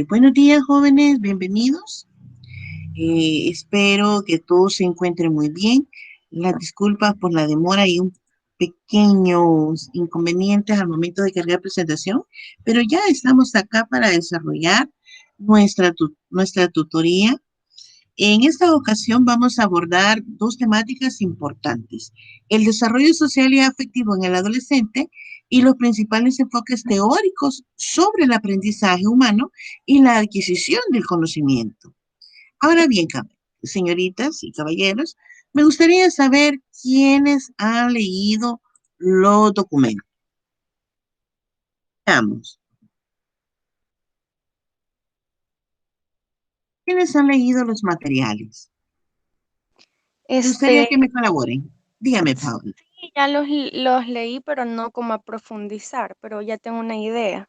Buenos días, jóvenes, bienvenidos. Espero que todos se encuentren muy bien. Las disculpas por la demora y un pequeños inconvenientes al momento de cargar presentación, pero ya estamos acá para desarrollar nuestra tutoría. En esta ocasión vamos a abordar dos temáticas importantes: el desarrollo social y afectivo en el adolescente y los principales enfoques teóricos sobre el aprendizaje humano y la adquisición del conocimiento. Ahora bien, señoritas y caballeros, me gustaría saber quiénes han leído los documentos. Veamos, ¿quiénes han leído los materiales? Me gustaría Este, que me colaboren. Dígame, Paula. sí, ya los leí, pero no como a profundizar, pero ya tengo una idea.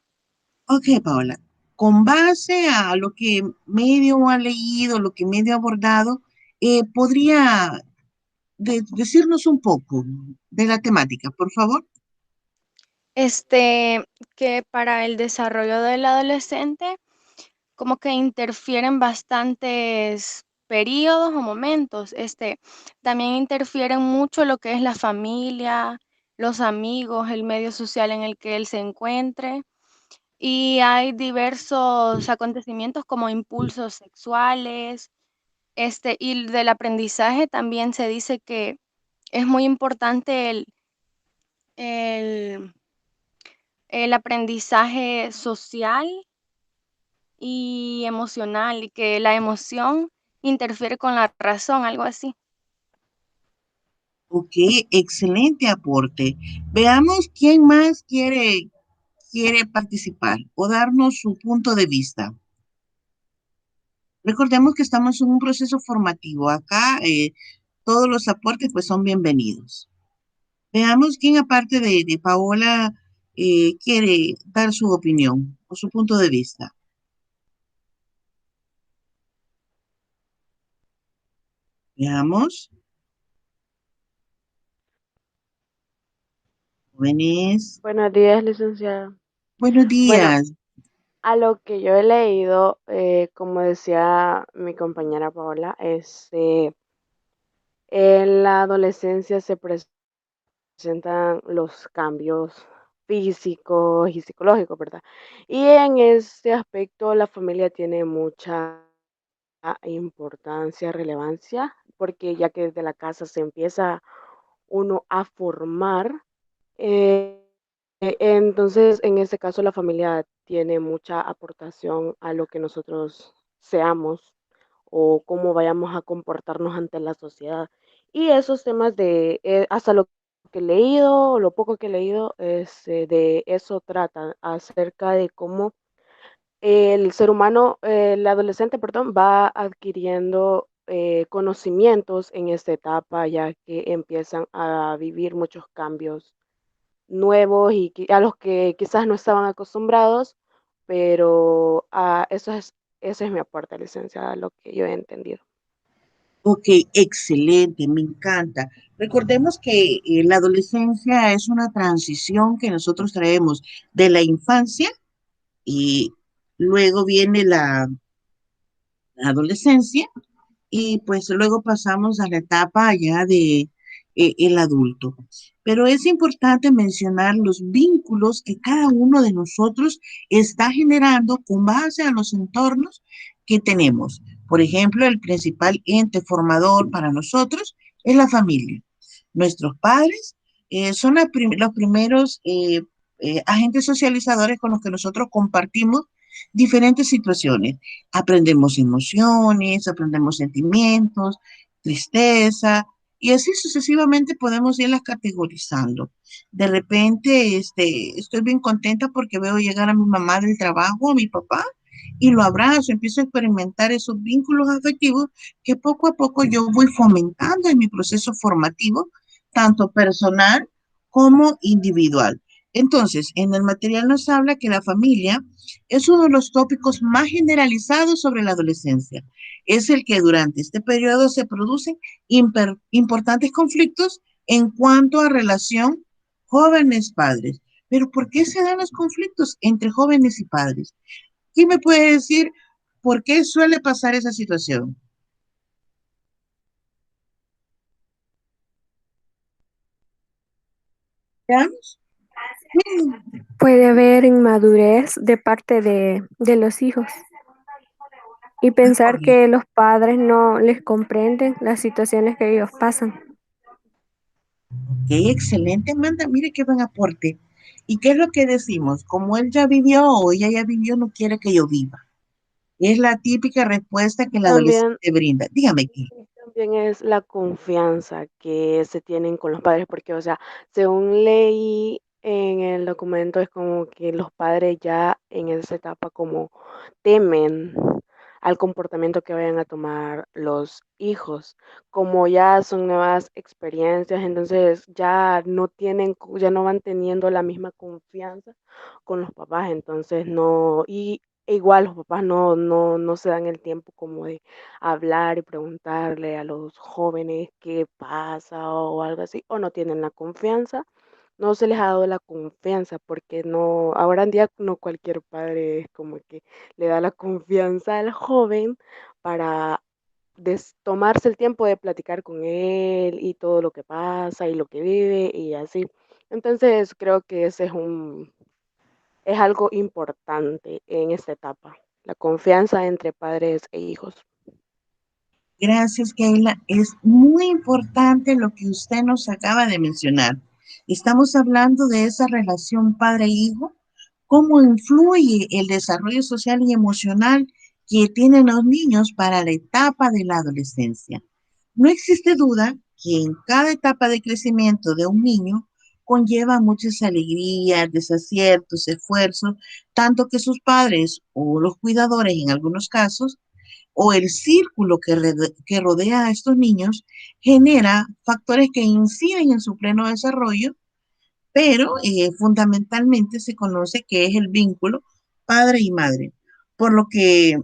Ok, Paola, con base a lo que medio ha leído, lo que medio ha abordado, ¿podría decirnos un poco de la temática, por favor? Este, que para el desarrollo del adolescente, como que interfieren bastantes periodos o momentos. También interfieren mucho lo que es la familia, los amigos, el medio social en el que él se encuentre. Y hay diversos acontecimientos como impulsos sexuales. Y del aprendizaje también se dice que es muy importante el, el aprendizaje social y emocional, y que la emoción interfiere con la razón, algo así. Ok, excelente aporte. Veamos quién más quiere participar o darnos su punto de vista. Recordemos que estamos en un proceso formativo. Acá todos los aportes pues son bienvenidos. Veamos quién aparte de Paola quiere dar su opinión o su punto de vista. Veamos, jóvenes, Buenos días, licenciada. buenos Bueno, días. a lo que yo he leído, como decía mi compañera Paola, en la adolescencia se presentan los cambios físicos y psicológicos, ¿verdad? Y en este aspecto la familia tiene mucha importancia, relevancia, porque ya que desde la casa se empieza uno a formar. eh, entonces, en este caso, la familia tiene mucha aportación a lo que nosotros seamos o cómo vayamos a comportarnos ante la sociedad. Y esos temas hasta lo que he leído, lo poco que he leído, de eso trata, acerca de cómo el ser humano, el adolescente, perdón, va adquiriendo conocimientos en esta etapa, ya que empiezan a vivir muchos cambios nuevos y a los que quizás no estaban acostumbrados, pero ese es mi aporte, licenciada, lo que yo he entendido. Ok, excelente, me encanta. Recordemos que la adolescencia es una transición que nosotros traemos de la infancia y luego viene la adolescencia y pues luego pasamos a la etapa ya de el adulto. Pero es importante mencionar los vínculos que cada uno de nosotros está generando con base a los entornos que tenemos. Por ejemplo, el principal ente formador para nosotros es la familia. Nuestros padres son los primeros agentes socializadores con los que nosotros compartimos diferentes situaciones. Aprendemos emociones, aprendemos sentimientos, tristeza, y así sucesivamente podemos irlas categorizando. De repente, estoy bien contenta porque veo llegar a mi mamá del trabajo, a mi papá, y lo abrazo, empiezo a experimentar esos vínculos afectivos que poco a poco yo voy fomentando en mi proceso formativo, tanto personal como individual. Entonces, en el material nos habla que la familia es uno de los tópicos más generalizados sobre la adolescencia. Es el que durante este periodo se producen importantes conflictos en cuanto a relación jóvenes-padres. Pero ¿por qué se dan los conflictos entre jóvenes y padres? ¿Quién me puede decir por qué suele pasar esa situación? ¿Veamos? Puede haber inmadurez de parte de los hijos y pensar que los padres no les comprenden las situaciones que ellos pasan. Qué excelente, Amanda. Mire qué buen aporte. ¿Y qué es lo que decimos? Como él ya vivió o ella ya vivió, no quiere que yo viva. Es la típica respuesta que el También adolescente brinda. Dígame qué. y también es la confianza que se tienen con los padres, porque, o sea, según leí en el documento, es como que los padres ya en esa etapa como temen al comportamiento que vayan a tomar los hijos. Como ya son nuevas experiencias, entonces ya no tienen, ya no van teniendo la misma confianza con los papás, entonces no, y e igual los papás no se dan el tiempo como de hablar y preguntarle a los jóvenes qué pasa o algo así, o no tienen la confianza, no se les ha dado la confianza porque no, ahora en día no cualquier padre es como que le da la confianza al joven para tomarse el tiempo de platicar con él y todo lo que pasa y lo que vive y así. Entonces creo que ese es algo importante en esta etapa, la confianza entre padres e hijos. Gracias, Keila. Es muy importante lo que usted nos acaba de mencionar. Estamos hablando de esa relación padre-hijo, cómo influye el desarrollo social y emocional que tienen los niños para la etapa de la adolescencia. No existe duda que en cada etapa de crecimiento de un niño conlleva muchas alegrías, desaciertos, esfuerzos, tanto que sus padres o los cuidadores en algunos casos o el círculo que rodea a estos niños genera factores que inciden en su pleno desarrollo, pero fundamentalmente se conoce que es el vínculo padre y madre, por lo que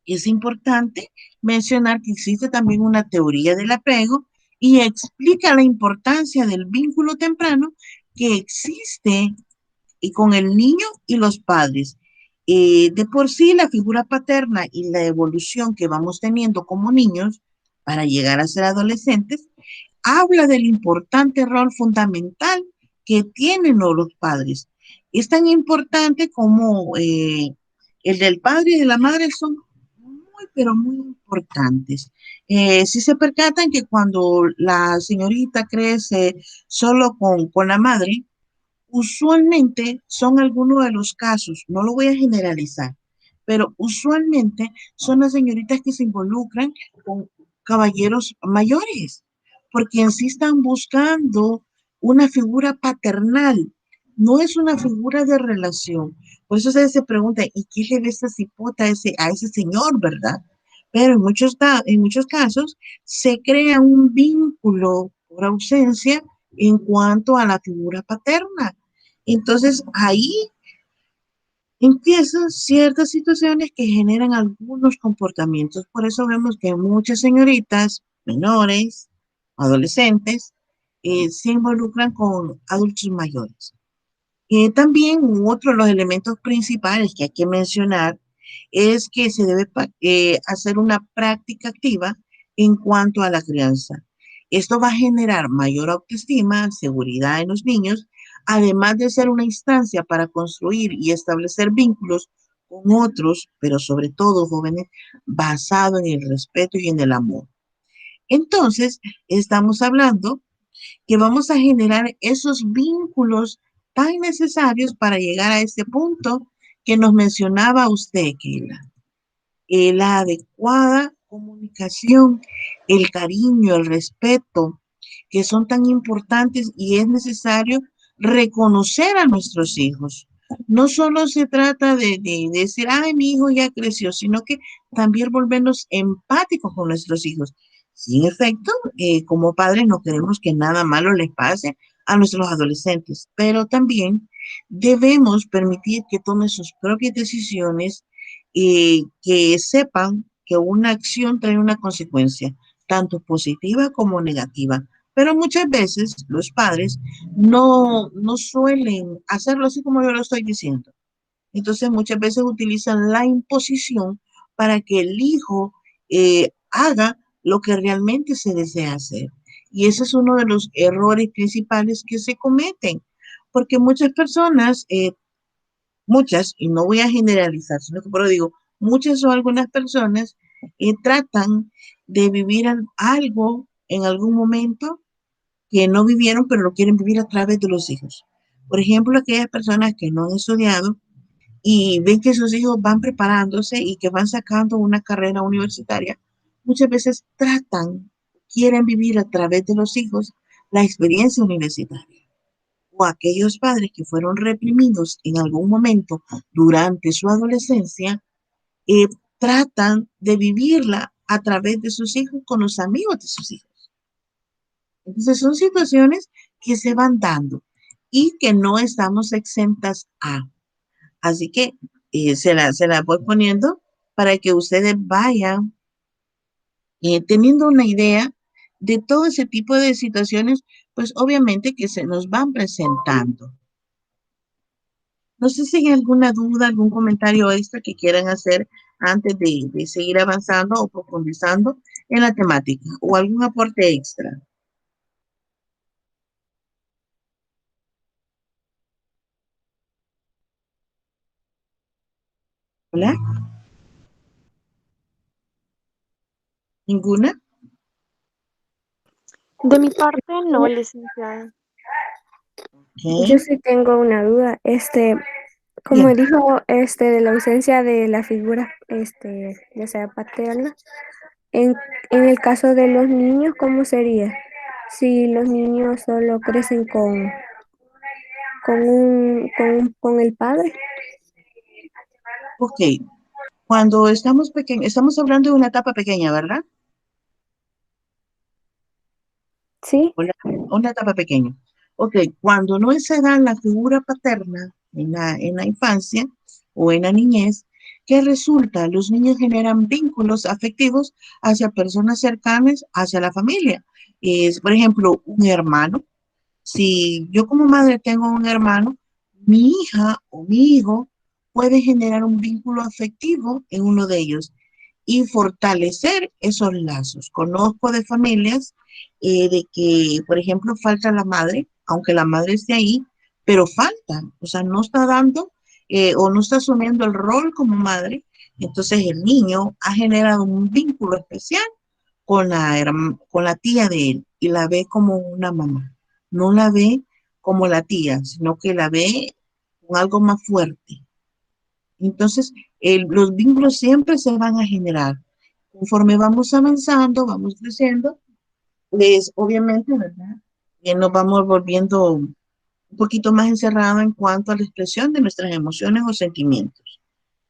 es importante mencionar que existe también una teoría del apego y explica la importancia del vínculo temprano que existe y con el niño y los padres. De por sí, la figura paterna y la evolución que vamos teniendo como niños para llegar a ser adolescentes habla del importante rol fundamental que tienen los padres. Es tan importante como el del padre y de la madre son muy, pero muy importantes. Si se percatan que cuando la señorita crece solo con la madre, usualmente son algunos de los casos, no lo voy a generalizar, pero usualmente son las señoritas que se involucran con caballeros mayores, porque en sí están buscando una figura paternal, no es una figura de relación. Por eso se pregunta, ¿y qué le ve esta cipota a ese señor, verdad? Pero en muchos casos se crea un vínculo por ausencia en cuanto a la figura paterna. Entonces ahí empiezan ciertas situaciones que generan algunos comportamientos. Por eso vemos que muchas señoritas menores, adolescentes, se involucran con adultos mayores. También otro de los elementos principales que hay que mencionar es que se debe hacer una práctica activa en cuanto a la crianza. Esto va a generar mayor autoestima, seguridad en los niños, además de ser una instancia para construir y establecer vínculos con otros, pero sobre todo jóvenes, basado en el respeto y en el amor. Entonces, estamos hablando que vamos a generar esos vínculos tan necesarios para llegar a este punto que nos mencionaba usted, Keila. La adecuada comunicación, el cariño, el respeto, que son tan importantes y es necesario reconocer a nuestros hijos. No solo se trata de decir, ay, mi hijo ya creció, sino que también volvernos empáticos con nuestros hijos. Sí, en efecto, como padres no queremos que nada malo les pase a nuestros adolescentes, pero también debemos permitir que tomen sus propias decisiones y que sepan que una acción trae una consecuencia, tanto positiva como negativa. Pero muchas veces los padres no suelen hacerlo así como yo lo estoy diciendo. Entonces muchas veces utilizan la imposición para que el hijo haga lo que realmente se desea hacer. Y ese es uno de los errores principales que se cometen, porque muchas personas, muchas, y no voy a generalizar, sino que pero digo, muchas o algunas personas tratan de vivir algo en algún momento que no vivieron, pero lo quieren vivir a través de los hijos. Por ejemplo, aquellas personas que no han estudiado y ven que sus hijos van preparándose y que van sacando una carrera universitaria, muchas veces quieren vivir a través de los hijos la experiencia universitaria. O aquellos padres que fueron reprimidos en algún momento durante su adolescencia, eh, tratan de vivirla a través de sus hijos con los amigos de sus hijos. Entonces son situaciones que se van dando y que no estamos exentas a. Así que se la voy poniendo para que ustedes vayan teniendo una idea de todo ese tipo de situaciones, pues obviamente que se nos van presentando. No sé si hay alguna duda, algún comentario extra que quieran hacer antes de seguir avanzando o profundizando en la temática o algún aporte extra. ¿Hola? ¿Ninguna? De mi parte, no, licenciada. Yo Ok. sí tengo una duda. Como Bien. dijo, de la ausencia de la figura, ya sea paterna, en, en el caso de los niños, ¿cómo sería? Si los niños solo crecen con el padre. Ok. Cuando estamos pequeños, estamos hablando de una etapa pequeña, ¿verdad? Sí, Una etapa pequeña. Ok, cuando no se da la figura paterna en la infancia o en la niñez, ¿qué resulta? Los niños generan vínculos afectivos hacia personas cercanas, hacia la familia. Es, por ejemplo, un hermano. Si yo como madre tengo un hermano, mi hija o mi hijo puede generar un vínculo afectivo en uno de ellos y fortalecer esos lazos. Conozco de familias de que, por ejemplo, falta la madre, aunque la madre esté ahí, pero falta, o sea, no está dando o no está asumiendo el rol como madre. Entonces el niño ha generado un vínculo especial con la tía de él y la ve como una mamá. No la ve como la tía, sino que la ve con algo más fuerte. Entonces, los vínculos siempre se van a generar. Conforme vamos avanzando, vamos creciendo, pues obviamente, ¿verdad? Nos vamos volviendo un poquito más encerrados en cuanto a la expresión de nuestras emociones o sentimientos.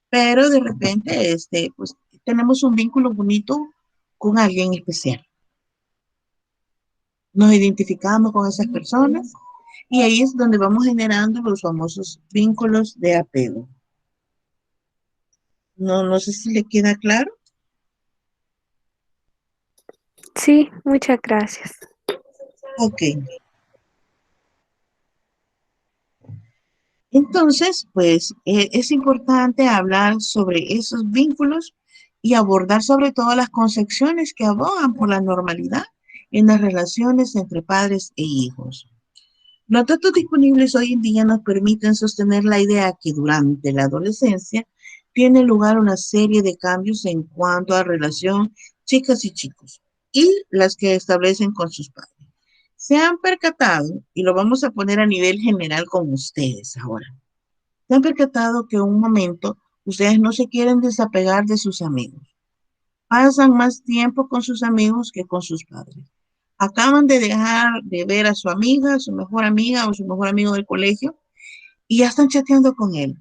Pero de repente, pues tenemos un vínculo bonito con alguien especial. Nos identificamos con esas personas y ahí es donde vamos generando los famosos vínculos de apego. No, no sé si le queda claro. sí, muchas gracias. Ok. Entonces, pues es importante hablar sobre esos vínculos y abordar sobre todo las concepciones que abogan por la normalidad en las relaciones entre padres e hijos. Los datos disponibles hoy en día nos permiten sostener la idea que durante la adolescencia tiene lugar una serie de cambios en cuanto a relación chicas y chicos y las que establecen con sus padres. Se han percatado, y lo vamos a poner a nivel general con ustedes ahora, se han percatado que en un momento ustedes no se quieren desapegar de sus amigos. Pasan más tiempo con sus amigos que con sus padres. Acaban de dejar de ver a su amiga, su mejor amiga o su mejor amigo del colegio y ya están chateando con él.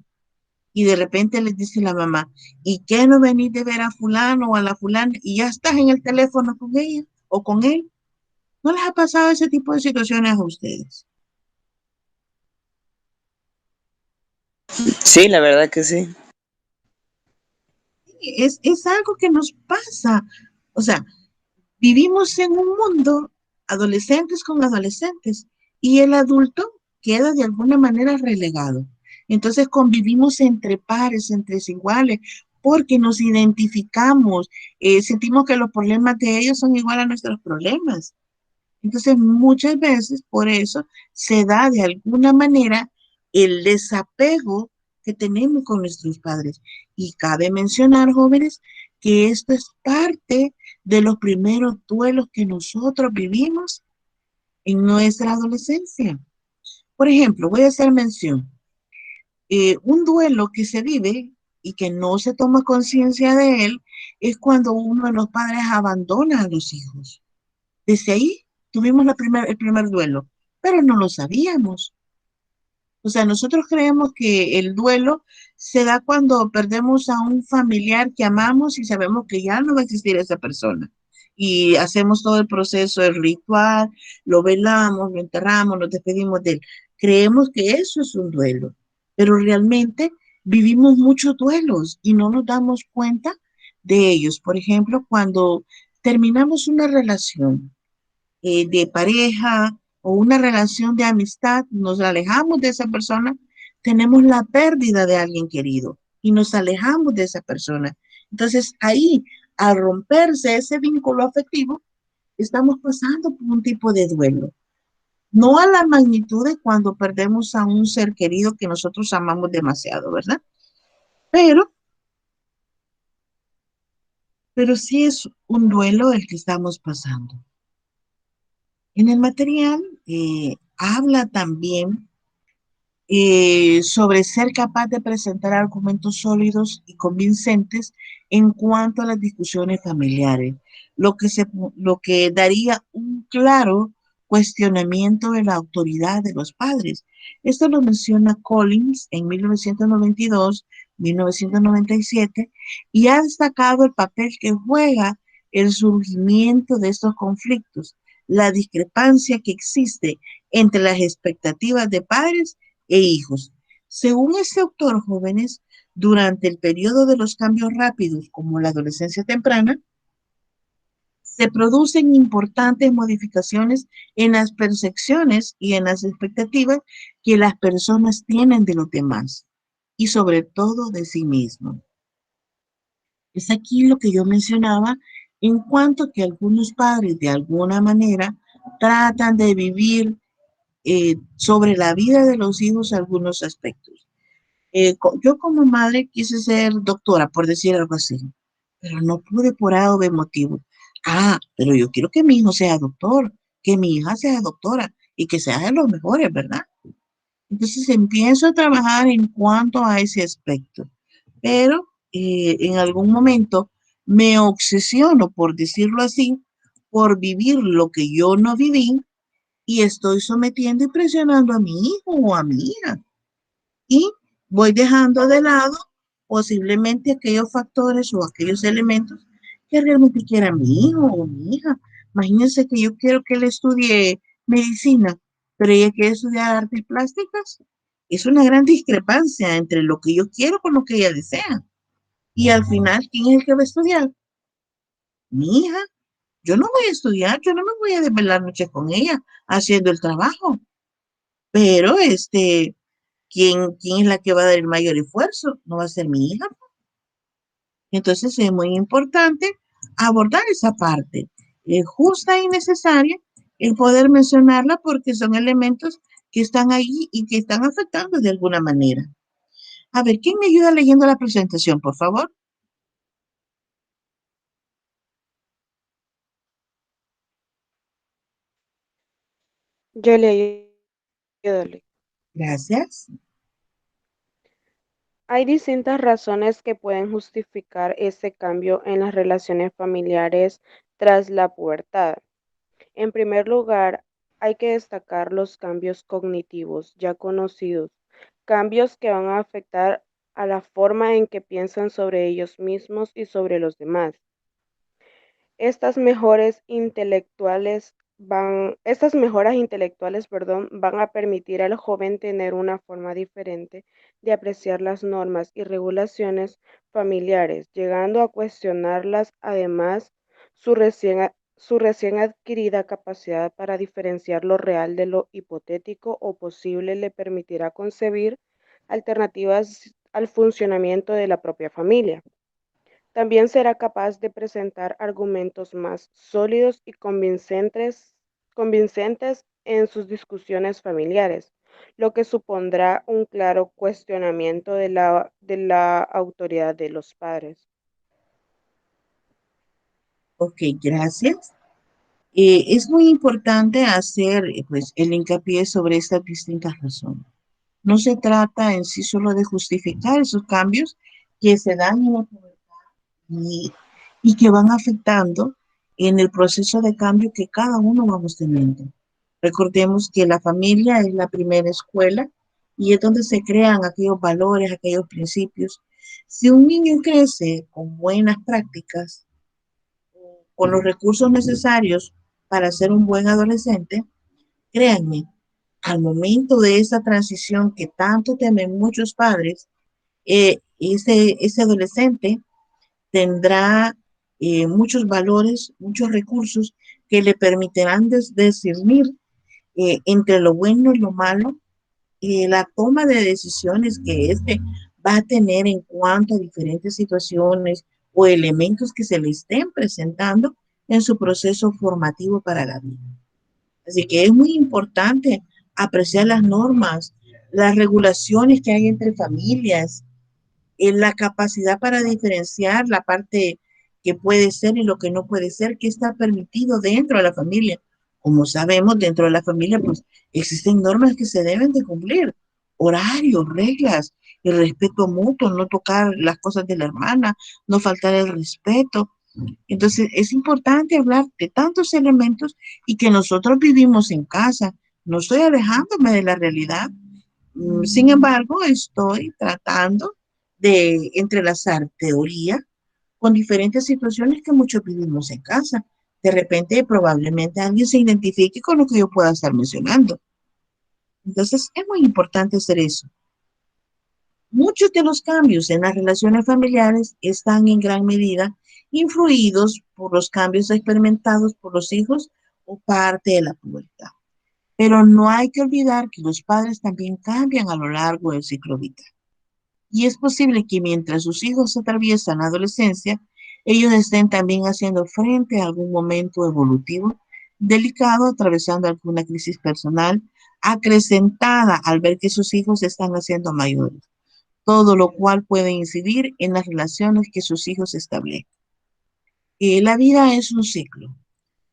Y de repente les dice la mamá, ¿y qué no venís de ver a fulano o a la fulana? Y ya estás en el teléfono con ella o con él. ¿No les ha pasado ese tipo de situaciones a ustedes? Sí, la verdad que sí. Es algo que nos pasa. O sea, vivimos en un mundo adolescentes con adolescentes y el adulto queda de alguna manera relegado. Entonces convivimos entre pares, entre iguales, porque nos identificamos, sentimos que los problemas de ellos son iguales a nuestros problemas. Entonces, muchas veces por eso se da de alguna manera el desapego que tenemos con nuestros padres. Y cabe mencionar, jóvenes, que esto es parte de los primeros duelos que nosotros vivimos en nuestra adolescencia. Por ejemplo, voy a hacer mención. Un duelo que se vive y que no se toma conciencia de él es cuando uno de los padres abandona a los hijos. Desde ahí tuvimos el primer duelo, pero no lo sabíamos. O sea, nosotros creemos que el duelo se da cuando perdemos a un familiar que amamos y sabemos que ya no va a existir esa persona. Y hacemos todo el proceso, el ritual, lo velamos, lo enterramos, nos despedimos de él. Creemos que eso es un duelo, pero realmente vivimos muchos duelos y no nos damos cuenta de ellos. Por ejemplo, cuando terminamos una relación, de pareja o una relación de amistad, nos alejamos de esa persona, tenemos la pérdida de alguien querido y nos alejamos de esa persona. Entonces ahí, al romperse ese vínculo afectivo, estamos pasando por un tipo de duelo. No a la magnitud de cuando perdemos a un ser querido que nosotros amamos demasiado, ¿verdad? Pero, pero sí es un duelo el que estamos pasando. En el material habla también sobre ser capaz de presentar argumentos sólidos y convincentes en cuanto a las discusiones familiares, lo que daría un claro cuestionamiento de la autoridad de los padres. Esto lo menciona Collins en 1992, 1997, y ha destacado el papel que juega el surgimiento de estos conflictos, la discrepancia que existe entre las expectativas de padres e hijos. Según este autor, jóvenes, durante el periodo de los cambios rápidos, como la adolescencia temprana, se producen importantes modificaciones en las percepciones y en las expectativas que las personas tienen de los demás y sobre todo de sí mismos. Es aquí lo que yo mencionaba en cuanto que algunos padres de alguna manera tratan de vivir sobre la vida de los hijos algunos aspectos. Yo como madre quise ser doctora, por decir algo así, pero no pude por A o B motivo. Ah, pero yo quiero que mi hijo sea doctor, que mi hija sea doctora y que sea de los mejores, ¿verdad? Entonces empiezo a trabajar en cuanto a ese aspecto, pero en algún momento me obsesiono, por decirlo así, por vivir lo que yo no viví y estoy sometiendo y presionando a mi hijo o a mi hija y voy dejando de lado posiblemente aquellos factores o aquellos elementos que realmente quiera mi hijo o mi hija. Imagínense que yo quiero que él estudie medicina, pero ella quiere estudiar artes plásticas. Es una gran discrepancia entre lo que yo quiero con lo que ella desea. Y al final, ¿quién es el que va a estudiar? Mi hija. Yo no voy a estudiar, yo no me voy a desvelar noches con ella haciendo el trabajo. Pero ¿quién es la que va a dar el mayor esfuerzo? No va a ser mi hija. Entonces es muy importante abordar esa parte justa y necesaria, el poder mencionarla porque son elementos que están ahí y que están afectando de alguna manera. A ver, ¿quién me ayuda leyendo la presentación, por favor? Yo le ayudo. Gracias. Hay distintas razones que pueden justificar ese cambio en las relaciones familiares tras la pubertad. En primer lugar, hay que destacar los cambios cognitivos ya conocidos, cambios que van a afectar a la forma en que piensan sobre ellos mismos y sobre los demás. Estas mejoras intelectuales, perdón, van a permitir al joven tener una forma diferente de apreciar las normas y regulaciones familiares, llegando a cuestionarlas. Además, su recién adquirida capacidad para diferenciar lo real de lo hipotético o posible le permitirá concebir alternativas al funcionamiento de la propia familia. También será capaz de presentar argumentos más sólidos y convincentes en sus discusiones familiares, lo que supondrá un claro cuestionamiento de la autoridad de los padres. Ok, gracias. Es muy importante hacer pues, el hincapié sobre estas distintas razones. No se trata en sí solo de justificar esos cambios que se dan en la pubertad y, y que van afectando en el proceso de cambio que cada uno vamos teniendo. Recordemos que la familia es la primera escuela y es donde se crean aquellos valores, aquellos principios. Si un niño crece con buenas prácticas, con los recursos necesarios para ser un buen adolescente, créanme, al momento de esa transición que tanto temen muchos padres, ese adolescente tendrá muchos valores, muchos recursos que le permitirán discernir entre lo bueno y lo malo, la toma de decisiones que éste va a tener en cuanto a diferentes situaciones o elementos que se le estén presentando en su proceso formativo para la vida. Así que es muy importante apreciar las normas, las regulaciones que hay entre familias, en la capacidad para diferenciar la parte que puede ser y lo que no puede ser, que está permitido dentro de la familia. Como sabemos, dentro de la familia, pues existen normas que se deben de cumplir, horarios, reglas, el respeto mutuo, no tocar las cosas de la hermana, no faltar el respeto. Entonces, es importante hablar de tantos elementos y que nosotros vivimos en casa. No estoy alejándome de la realidad. Sin embargo, estoy tratando de entrelazar teoría con diferentes situaciones que muchos vivimos en casa. De repente, probablemente alguien se identifique con lo que yo pueda estar mencionando. Entonces, es muy importante hacer eso. Muchos de los cambios en las relaciones familiares están en gran medida influidos por los cambios experimentados por los hijos o parte de la pubertad. Pero no hay que olvidar que los padres también cambian a lo largo del ciclo vital. Y es posible que mientras sus hijos atraviesan la adolescencia, ellos estén también haciendo frente a algún momento evolutivo delicado, atravesando alguna crisis personal acrecentada al ver que sus hijos se están haciendo mayores, todo lo cual puede incidir en las relaciones que sus hijos establecen. La vida es un ciclo.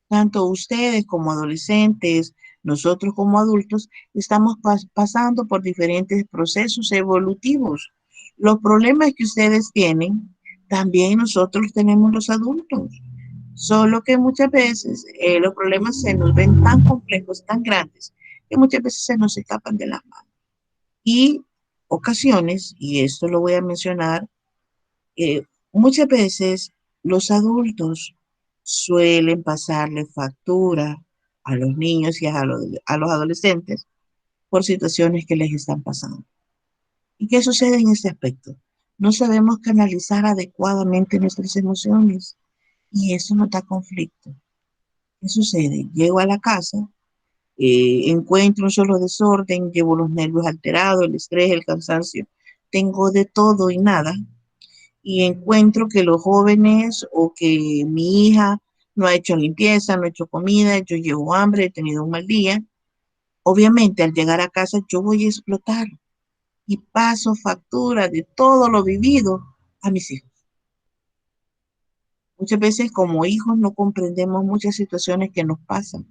Tanto ustedes como adolescentes, nosotros como adultos, estamos pasando por diferentes procesos evolutivos. Los problemas que ustedes tienen, también nosotros tenemos los adultos. Solo que muchas veces los problemas se nos ven tan complejos, tan grandes, que muchas veces se nos escapan de las manos. Y ocasiones, y esto lo voy a mencionar, eh, muchas veces los adultos suelen pasarle factura a los niños y a los adolescentes por situaciones que les están pasando. ¿Y qué sucede en este aspecto? No sabemos canalizar adecuadamente nuestras emociones y eso nos da conflicto. ¿Qué sucede? Llego a la casa, encuentro un solo desorden, llevo los nervios alterados, el estrés, el cansancio, tengo de todo y nada y encuentro que los jóvenes o que mi hija no ha hecho limpieza, no ha hecho comida, yo llevo hambre, he tenido un mal día, obviamente al llegar a casa yo voy a explotar y paso factura de todo lo vivido a mis hijos. Muchas veces como hijos no comprendemos muchas situaciones que nos pasan,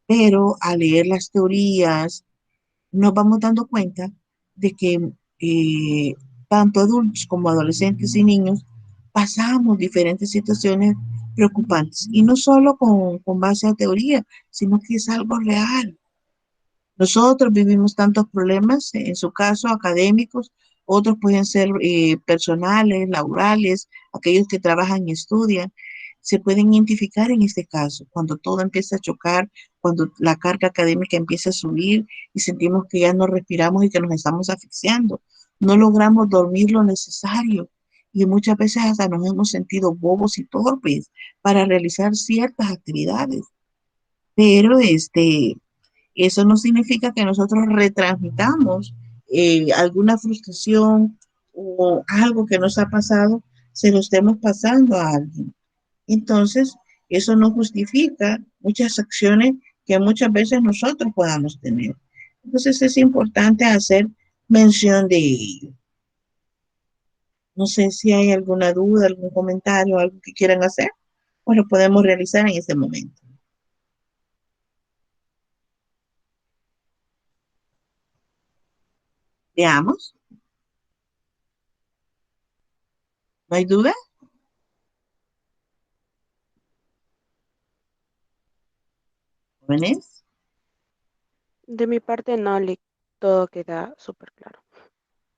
pero al leer las teorías nos vamos dando cuenta de que tanto adultos como adolescentes y niños pasamos diferentes situaciones preocupantes y no solo con base a teoría, sino que es algo real. Nosotros vivimos tantos problemas, en su caso académicos, otros pueden ser personales, laborales, aquellos que trabajan y estudian, se pueden identificar en este caso, cuando todo empieza a chocar, cuando la carga académica empieza a subir y sentimos que ya no respiramos y que nos estamos asfixiando, no logramos dormir lo necesario y muchas veces hasta nos hemos sentido bobos y torpes para realizar ciertas actividades. Pero eso no significa que nosotros retransmitamos alguna frustración o algo que nos ha pasado, se lo estemos pasando a alguien. Entonces, eso no justifica muchas acciones que muchas veces nosotros podamos tener. Entonces, es importante hacer mención de ello. No sé si hay alguna duda, algún comentario, algo que quieran hacer, pues lo podemos realizar en este momento. Veamos. ¿No hay duda? Jóvenes, De mi parte, no, todo queda súper claro.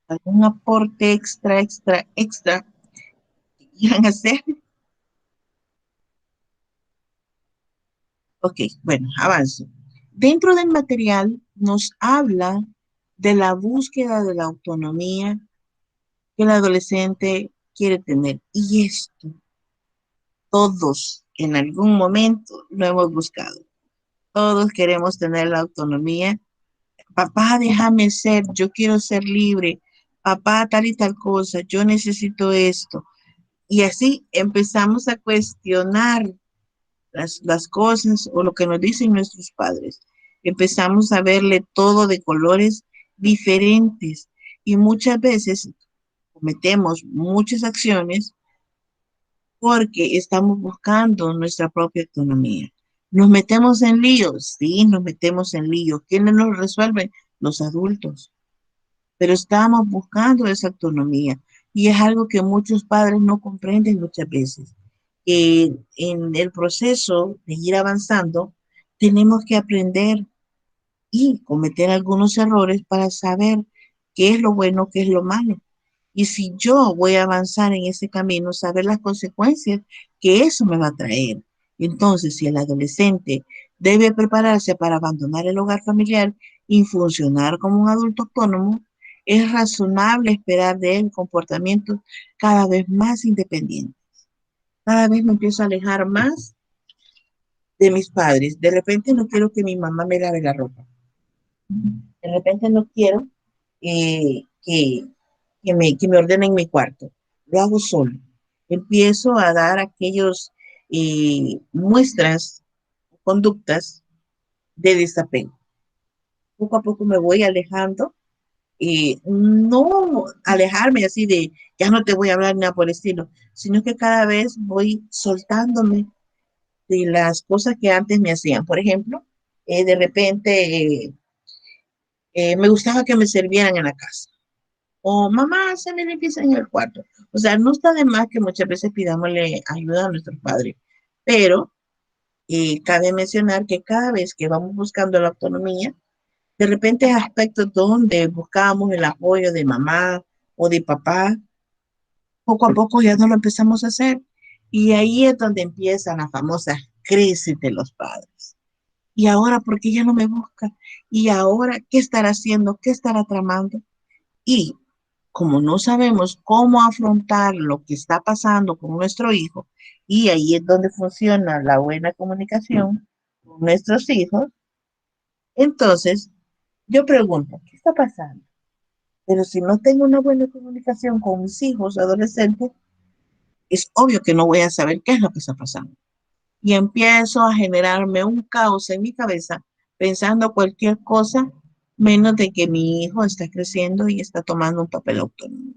¿algún aporte extra que quieran hacer? Ok, bueno, avanzo. Dentro del material nos habla de la búsqueda de la autonomía que el adolescente quiere tener. Y esto todos en algún momento lo hemos buscado. Todos queremos tener la autonomía. Papá, déjame ser, yo quiero ser libre. Papá, tal y tal cosa, yo necesito esto. Y así empezamos a cuestionar las cosas o lo que nos dicen nuestros padres. Empezamos a verle todo de colores diferentes y muchas veces cometemos muchas acciones porque estamos buscando nuestra propia autonomía. Nos metemos en líos, sí, nos metemos en líos. ¿Quiénes nos resuelven? Los adultos. Pero estamos buscando esa autonomía y es algo que muchos padres no comprenden muchas veces. En el proceso de ir avanzando, tenemos que aprender y cometer algunos errores para saber qué es lo bueno, qué es lo malo. Y si yo voy a avanzar en ese camino, saber las consecuencias que eso me va a traer. Entonces, si el adolescente debe prepararse para abandonar el hogar familiar y funcionar como un adulto autónomo, es razonable esperar de él comportamientos cada vez más independientes. Cada vez me empiezo a alejar más de mis padres. De repente no quiero que mi mamá me lave la ropa. De repente no quiero eh, que, que me ordenen mi cuarto. Lo hago solo. Empiezo a dar aquellos muestras, conductas de desapego. Poco a poco me voy alejando. No alejarme así de ya no te voy a hablar nada por el estilo, sino que cada vez voy soltándome de las cosas que antes me hacían. Por ejemplo, de repente me gustaba que me sirvieran en la casa. O mamá, se me limpieza en el cuarto. O sea, no está de más que muchas veces pidámosle ayuda a nuestros padres, pero cabe mencionar que cada vez que vamos buscando la autonomía, de repente hay aspectos donde buscamos el apoyo de mamá o de papá, poco a poco ya no lo empezamos a hacer. Y ahí es donde empiezan las famosas crisis de los padres. Y ahora, ¿por qué ya no me busca? Y ahora, ¿qué estará haciendo? ¿Qué estará tramando? Y como no sabemos cómo afrontar lo que está pasando con nuestro hijo, y ahí es donde funciona la buena comunicación con nuestros hijos, entonces yo pregunto, ¿qué está pasando? Pero si no tengo una buena comunicación con mis hijos adolescentes, es obvio que no voy a saber qué es lo que está pasando. Y empiezo a generarme un caos en mi cabeza pensando cualquier cosa menos de que mi hijo está creciendo y está tomando un papel autónomo.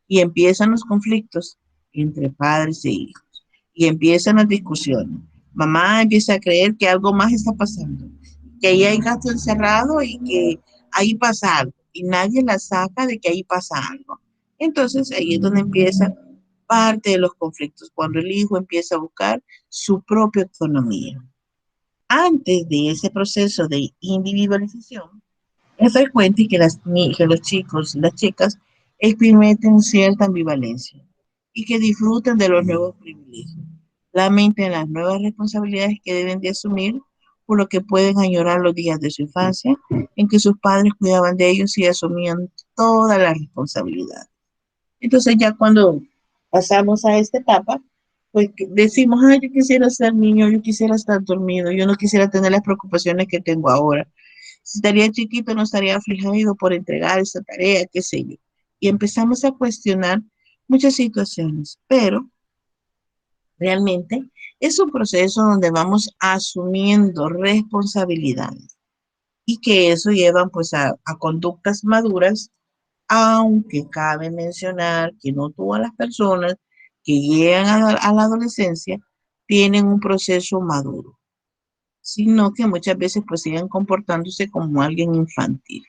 Y empiezan los conflictos entre padres e hijos. Y empiezan las discusiones. Mamá empieza a creer que algo más está pasando, que ahí hay gato encerrado y que ahí pasa algo. Y nadie la saca de que ahí pasa algo. Entonces ahí es donde empieza parte de los conflictos, cuando el hijo empieza a buscar su propia autonomía. Antes de ese proceso de individualización, es frecuente que los chicos y las chicas experimenten cierta ambivalencia y que disfruten de los nuevos privilegios. Lamenten las nuevas responsabilidades que deben de asumir, por lo que pueden añorar los días de su infancia en que sus padres cuidaban de ellos y asumían toda la responsabilidad. Entonces ya cuando pasamos a esta etapa, pues decimos, ay, yo quisiera ser niño, yo quisiera estar dormido, yo no quisiera tener las preocupaciones que tengo ahora. Si estaría chiquito, no estaría afligido por entregar esa tarea, qué sé yo. Y empezamos a cuestionar muchas situaciones, pero realmente es un proceso donde vamos asumiendo responsabilidades y que eso lleva pues a conductas maduras, aunque cabe mencionar que no todas las personas que llegan a la adolescencia tienen un proceso maduro, sino que muchas veces pues siguen comportándose como alguien infantil.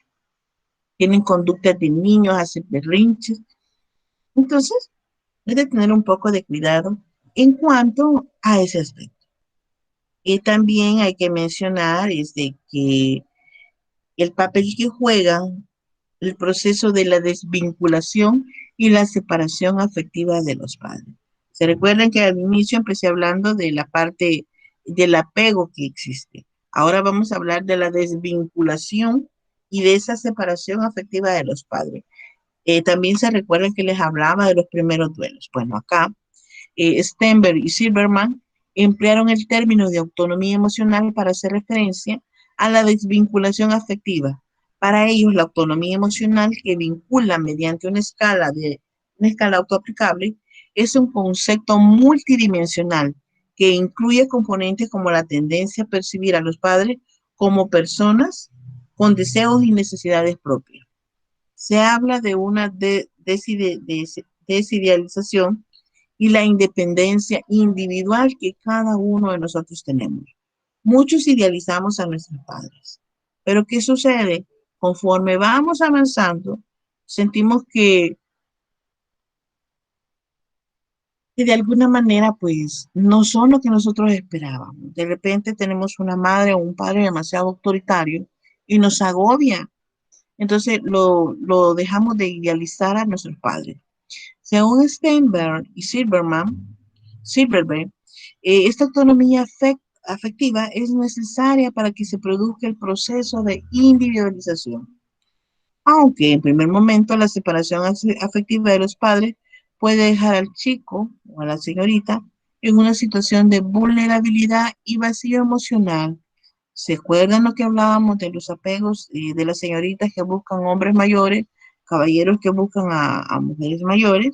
Tienen conductas de niños, hacen berrinches. Entonces, hay de tener un poco de cuidado en cuanto a ese aspecto. Y también hay que mencionar de que el papel que juegan el proceso de la desvinculación y la separación afectiva de los padres. Se recuerdan que al inicio empecé hablando de la parte del apego que existe. Ahora vamos a hablar de la desvinculación y de esa separación afectiva de los padres. También se recuerdan que les hablaba de los primeros duelos. Bueno, acá Stenberg y Silverman emplearon el término de autonomía emocional para hacer referencia a la desvinculación afectiva. Para ellos, la autonomía emocional que vincula mediante una escala autoaplicable es un concepto multidimensional que incluye componentes como la tendencia a percibir a los padres como personas con deseos y necesidades propias. Se habla de una desidealización y la independencia individual que cada uno de nosotros tenemos. Muchos idealizamos a nuestros padres, pero ¿qué sucede? Conforme vamos avanzando, sentimos que de alguna manera pues no son lo que nosotros esperábamos. De repente tenemos una madre o un padre demasiado autoritario y nos agobia. Entonces dejamos de idealizar a nuestros padres. Según Steinberg y Silverberg, esta autonomía afectiva es necesaria para que se produzca el proceso de individualización. Aunque en primer momento la separación afectiva de los padres puede dejar al chico o a la señorita en una situación de vulnerabilidad y vacío emocional. ¿Se acuerdan lo que hablábamos de los apegos de las señoritas que buscan hombres mayores, caballeros que buscan a mujeres mayores?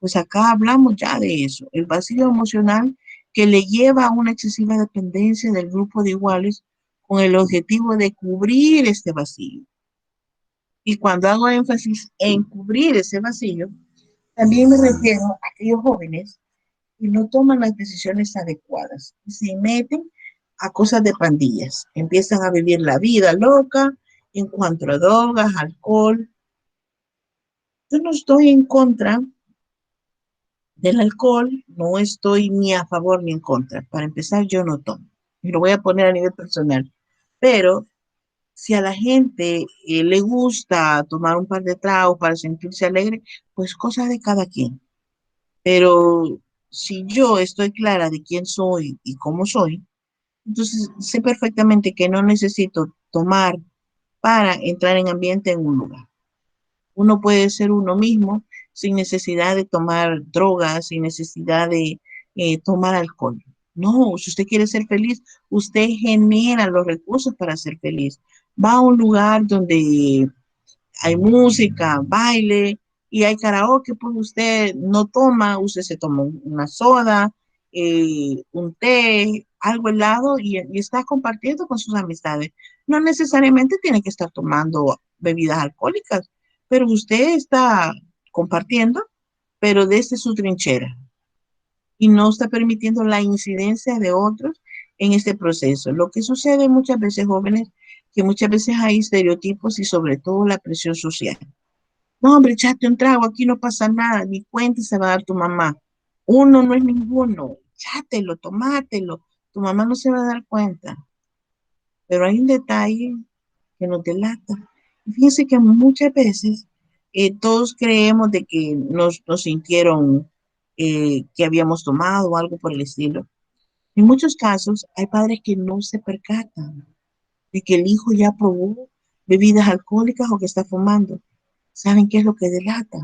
Pues acá hablamos ya de eso, el vacío emocional que le lleva a una excesiva dependencia del grupo de iguales con el objetivo de cubrir este vacío. Y cuando hago énfasis en cubrir ese vacío, también me refiero a aquellos jóvenes que no toman las decisiones adecuadas y se meten a cosas de pandillas, empiezan a vivir la vida loca en cuanto a drogas, alcohol. Yo no estoy en contra del alcohol, no estoy ni a favor ni en contra. Para empezar, yo no tomo. Y lo voy a poner a nivel personal. Pero si a la gente le gusta tomar un par de tragos para sentirse alegre, pues cosas de cada quien. Pero si yo estoy clara de quién soy y cómo soy, entonces sé perfectamente que no necesito tomar para entrar en ambiente en un lugar. Uno puede ser uno mismo sin necesidad de tomar drogas, sin necesidad de tomar alcohol. No, si usted quiere ser feliz, usted genera los recursos para ser feliz. Va a un lugar donde hay música, baile y hay karaoke, pues usted no toma, usted se toma una soda, un té, algo helado y está compartiendo con sus amistades. No necesariamente tiene que estar tomando bebidas alcohólicas, pero usted está compartiendo, pero desde su trinchera y no está permitiendo la incidencia de otros en este proceso. Lo que sucede muchas veces, jóvenes, que muchas veces hay estereotipos y sobre todo la presión social. No, hombre, échate un trago, aquí no pasa nada, ni cuenta se va a dar tu mamá. Uno no es ninguno, échatelo, tomátelo, tu mamá no se va a dar cuenta. Pero hay un detalle que nos delata. Fíjense que muchas veces todos creemos de que nos sintieron que habíamos tomado o algo por el estilo. En muchos casos hay padres que no se percatan de que el hijo ya probó bebidas alcohólicas o que está fumando. ¿Saben qué es lo que delata?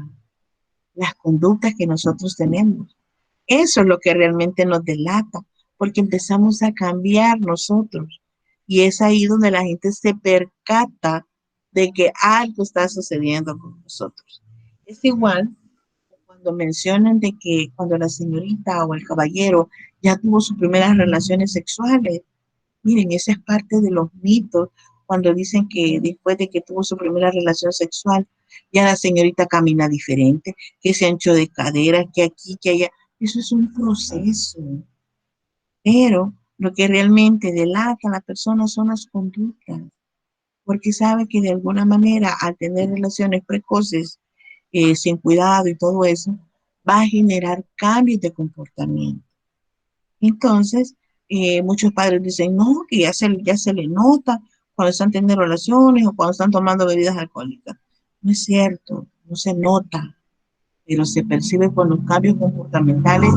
Las conductas que nosotros tenemos. Eso es lo que realmente nos delata, porque empezamos a cambiar nosotros. Y es ahí donde la gente se percata de que algo está sucediendo con nosotros. Es igual cuando mencionan de que cuando la señorita o el caballero ya tuvo sus primeras relaciones sexuales. Miren, esa es parte de los mitos cuando dicen que después de que tuvo su primera relación sexual, ya la señorita camina diferente, que se ancho de cadera, que aquí, que allá. Eso es un proceso. Pero lo que realmente delata a la persona son las conductas, porque sabe que de alguna manera al tener relaciones precoces, sin cuidado y todo eso, va a generar cambios de comportamiento. Entonces, muchos padres dicen, no, que ya se le nota cuando están teniendo relaciones o cuando están tomando bebidas alcohólicas. No es cierto, no se nota, pero se percibe con los cambios comportamentales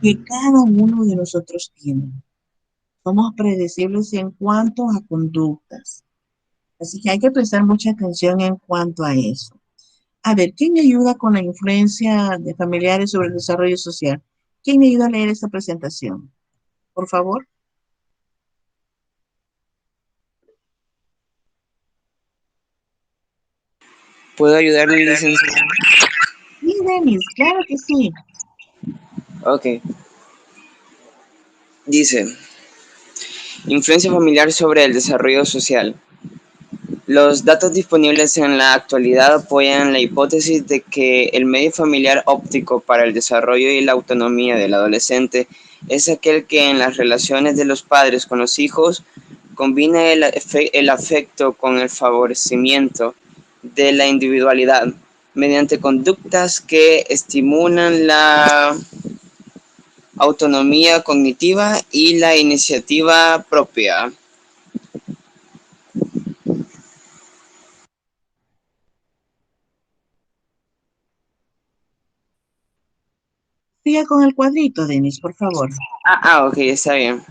que cada uno de nosotros tiene. Somos predecibles en cuanto a conductas. Así que hay que prestar mucha atención en cuanto a eso. A ver, ¿quién me ayuda con la influencia de familiares sobre el desarrollo social? ¿Quién me ayuda a leer esta presentación? Por favor. ¿Puedo ayudarle, licenciado? Sí, Denis, claro que sí. Ok. Dice, influencia familiar sobre el desarrollo social. Los datos disponibles en la actualidad apoyan la hipótesis de que el medio familiar óptico para el desarrollo y la autonomía del adolescente es aquel que en las relaciones de los padres con los hijos combina el afecto con el favorecimiento de la individualidad mediante conductas que estimulan la autonomía cognitiva y la iniciativa propia. Siga con el cuadrito, Denis, por favor. Ok, está bien.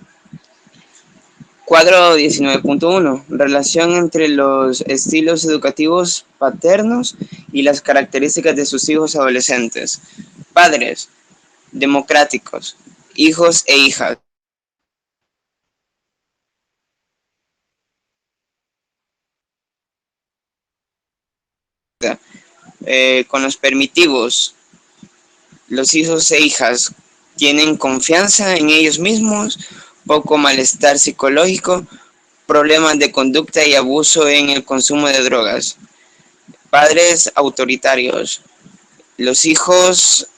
Cuadro 19.1. Relación entre los estilos educativos paternos y las características de sus hijos adolescentes. Padres, democráticos, hijos e hijas. Con los permitivos, los hijos e hijas tienen confianza en ellos mismos, poco malestar psicológico, problemas de conducta y abuso en el consumo de drogas. Padres autoritarios. Los hijos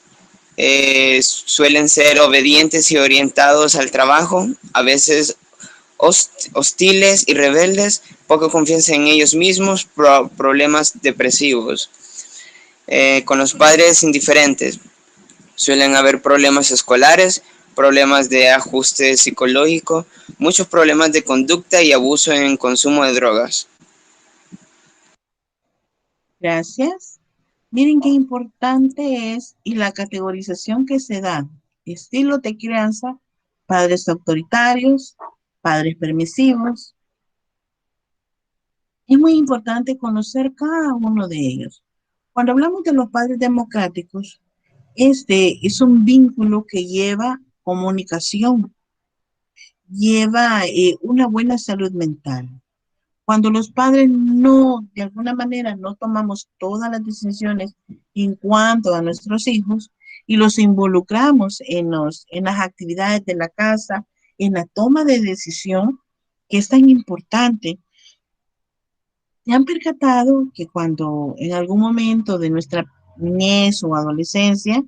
suelen ser obedientes y orientados al trabajo, a veces hostiles y rebeldes, poca confianza en ellos mismos, problemas depresivos. Con los padres indiferentes, suelen haber problemas escolares, problemas de ajuste psicológico, muchos problemas de conducta y abuso en consumo de drogas. Gracias. Miren qué importante es y la categorización que se da. Estilo de crianza, padres autoritarios, padres permisivos. Es muy importante conocer cada uno de ellos. Cuando hablamos de los padres democráticos, este es un vínculo que lleva comunicación, lleva una buena salud mental. Cuando los padres no, de alguna manera, no tomamos todas las decisiones en cuanto a nuestros hijos y los involucramos en las actividades de la casa, en la toma de decisión, que es tan importante, se han percatado que cuando en algún momento de nuestra niñez o adolescencia,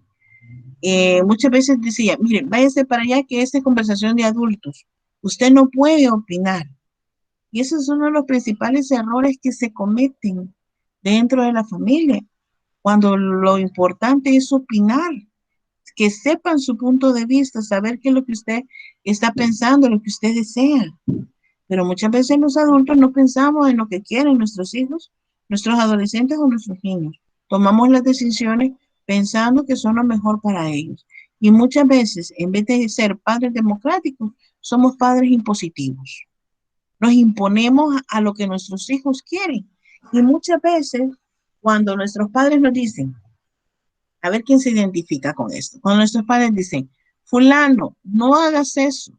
muchas veces decía, miren, váyase para allá que esta es conversación de adultos, usted no puede opinar. Y esos son uno de los principales errores que se cometen dentro de la familia, cuando lo importante es opinar, que sepan su punto de vista, saber qué es lo que usted está pensando, lo que usted desea. Pero muchas veces los adultos no pensamos en lo que quieren nuestros hijos, nuestros adolescentes o nuestros niños. Tomamos las decisiones pensando que son lo mejor para ellos. Y muchas veces, en vez de ser padres democráticos, somos padres impositivos. Nos imponemos a lo que nuestros hijos quieren. Y muchas veces, cuando nuestros padres nos dicen, a ver quién se identifica con esto, cuando nuestros padres dicen, fulano, no hagas eso,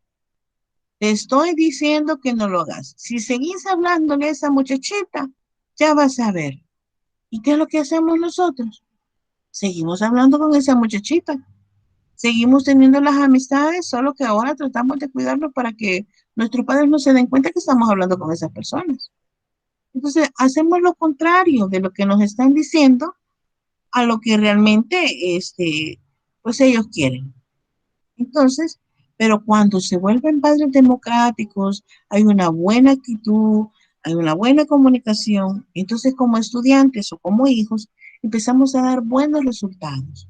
Te estoy diciendo que no lo hagas. Si seguís hablándole a esa muchachita, ya vas a ver. ¿Y qué es lo que hacemos nosotros? Seguimos hablando con esa muchachita. Seguimos teniendo las amistades, solo que ahora tratamos de cuidarnos para que nuestros padres no se den cuenta que estamos hablando con esas personas. Entonces, hacemos lo contrario de lo que nos están diciendo a lo que realmente, pues ellos quieren. Entonces, pero cuando se vuelven padres democráticos, hay una buena actitud, hay una buena comunicación, entonces como estudiantes o como hijos, empezamos a dar buenos resultados.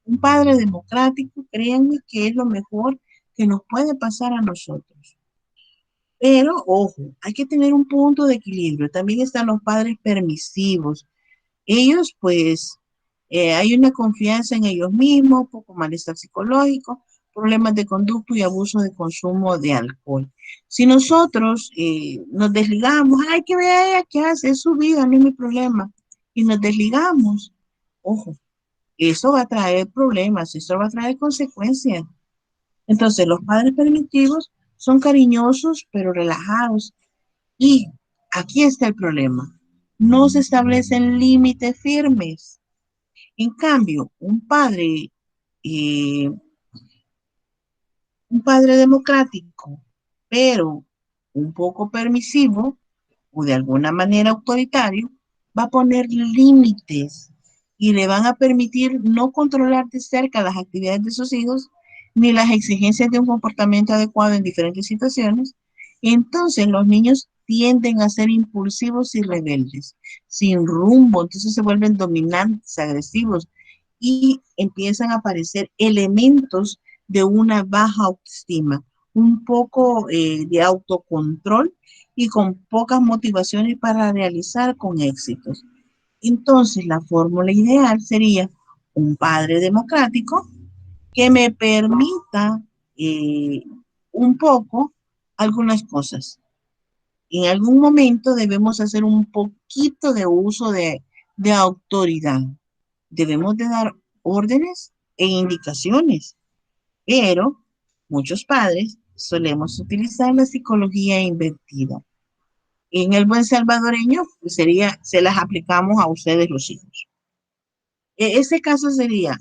Un padre democrático, créanme que es lo mejor que nos puede pasar a nosotros. Pero, ojo, hay que tener un punto de equilibrio. También están los padres permisivos. Ellos, pues, hay una confianza en ellos mismos, poco malestar psicológico, problemas de conducta y abuso de consumo de alcohol. Si nosotros nos desligamos, ay, que vea ella qué hace, es su vida, no es mi problema, y nos desligamos, ojo, eso va a traer problemas, eso va a traer consecuencias. Entonces, los padres permitivos son cariñosos, pero relajados. Y aquí está el problema. No se establecen límites firmes. En cambio, eh, un padre democrático, pero un poco permisivo o de alguna manera autoritario, va a poner límites y le van a permitir no controlar de cerca las actividades de sus hijos ni las exigencias de un comportamiento adecuado en diferentes situaciones. Entonces los niños tienden a ser impulsivos y rebeldes, sin rumbo, entonces se vuelven dominantes, agresivos y empiezan a aparecer elementos de una baja autoestima, un poco de autocontrol y con pocas motivaciones para realizar con éxitos. Entonces, la fórmula ideal sería un padre democrático que me permita eh, un poco algunas cosas. En algún momento debemos hacer un poquito de uso de autoridad. Debemos de dar órdenes e indicaciones, pero muchos padres solemos utilizar la psicología invertida. En el buen salvadoreño pues sería, se las aplicamos a ustedes los hijos. Ese caso sería,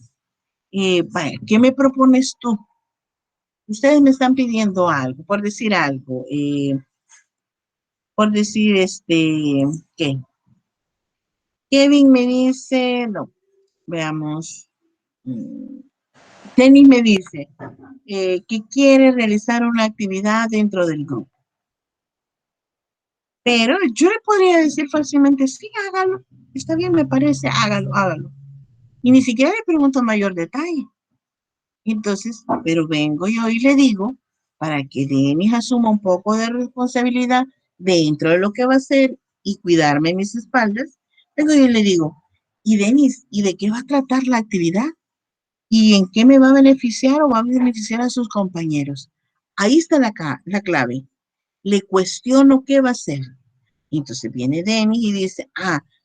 vaya, ¿qué me propones tú? Ustedes me están pidiendo algo, por decir algo, por decir, ¿qué? Kevin me dice, no, veamos, Dennis me dice que quiere realizar una actividad dentro del grupo. Pero yo le podría decir fácilmente, sí, hágalo, está bien, me parece, hágalo, hágalo. Y ni siquiera le pregunto mayor detalle. Entonces, pero vengo yo y le digo, para que Denis asuma un poco de responsabilidad dentro de lo que va a hacer y cuidarme mis espaldas, vengo yo y le digo, y Denis, ¿y de qué va a tratar la actividad? ¿Y en qué me va a beneficiar o va a beneficiar a sus compañeros? Ahí está la clave. Le cuestiono qué va a hacer. Y entonces viene Denis y dice,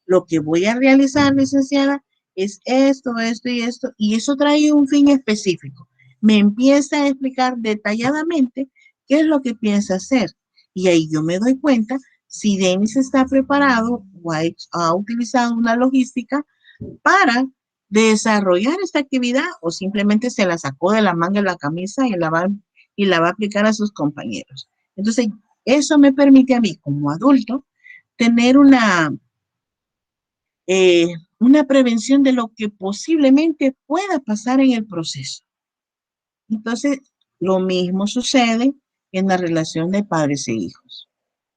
lo que voy a realizar, licenciada, es esto, esto y esto, y eso trae un fin específico. Me empieza a explicar detalladamente qué es lo que piensa hacer. Y ahí yo me doy cuenta si Denis está preparado o ha utilizado una logística para desarrollar esta actividad o simplemente se la sacó de la manga de la camisa y la va a aplicar a sus compañeros. Entonces, eso me permite a mí como adulto tener eh, una prevención de lo que posiblemente pueda pasar en el proceso. Entonces, lo mismo sucede en la relación de padres e hijos.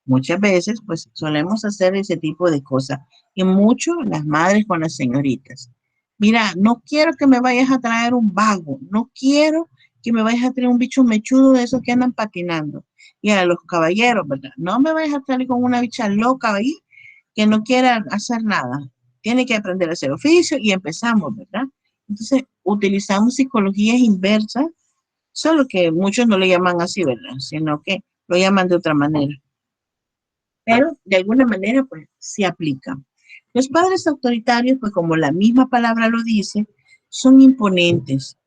Muchas veces, pues, solemos hacer ese tipo de cosas. Y mucho las madres con las señoritas. Mira, no quiero que me vayas a traer un vago. No quiero que me vayas a traer un bicho mechudo de esos que andan patinando. Y a los caballeros, ¿verdad? No me vayas a traer con una bicha loca ahí que no quiera hacer nada. Tiene que aprender a hacer oficio y empezamos, ¿verdad? Entonces, utilizamos psicologías inversas, solo que muchos no lo llaman así, ¿verdad? Sino que lo llaman de otra manera. Pero de alguna manera, pues, se aplica. Los padres autoritarios, pues como la misma palabra lo dice, son imponentes,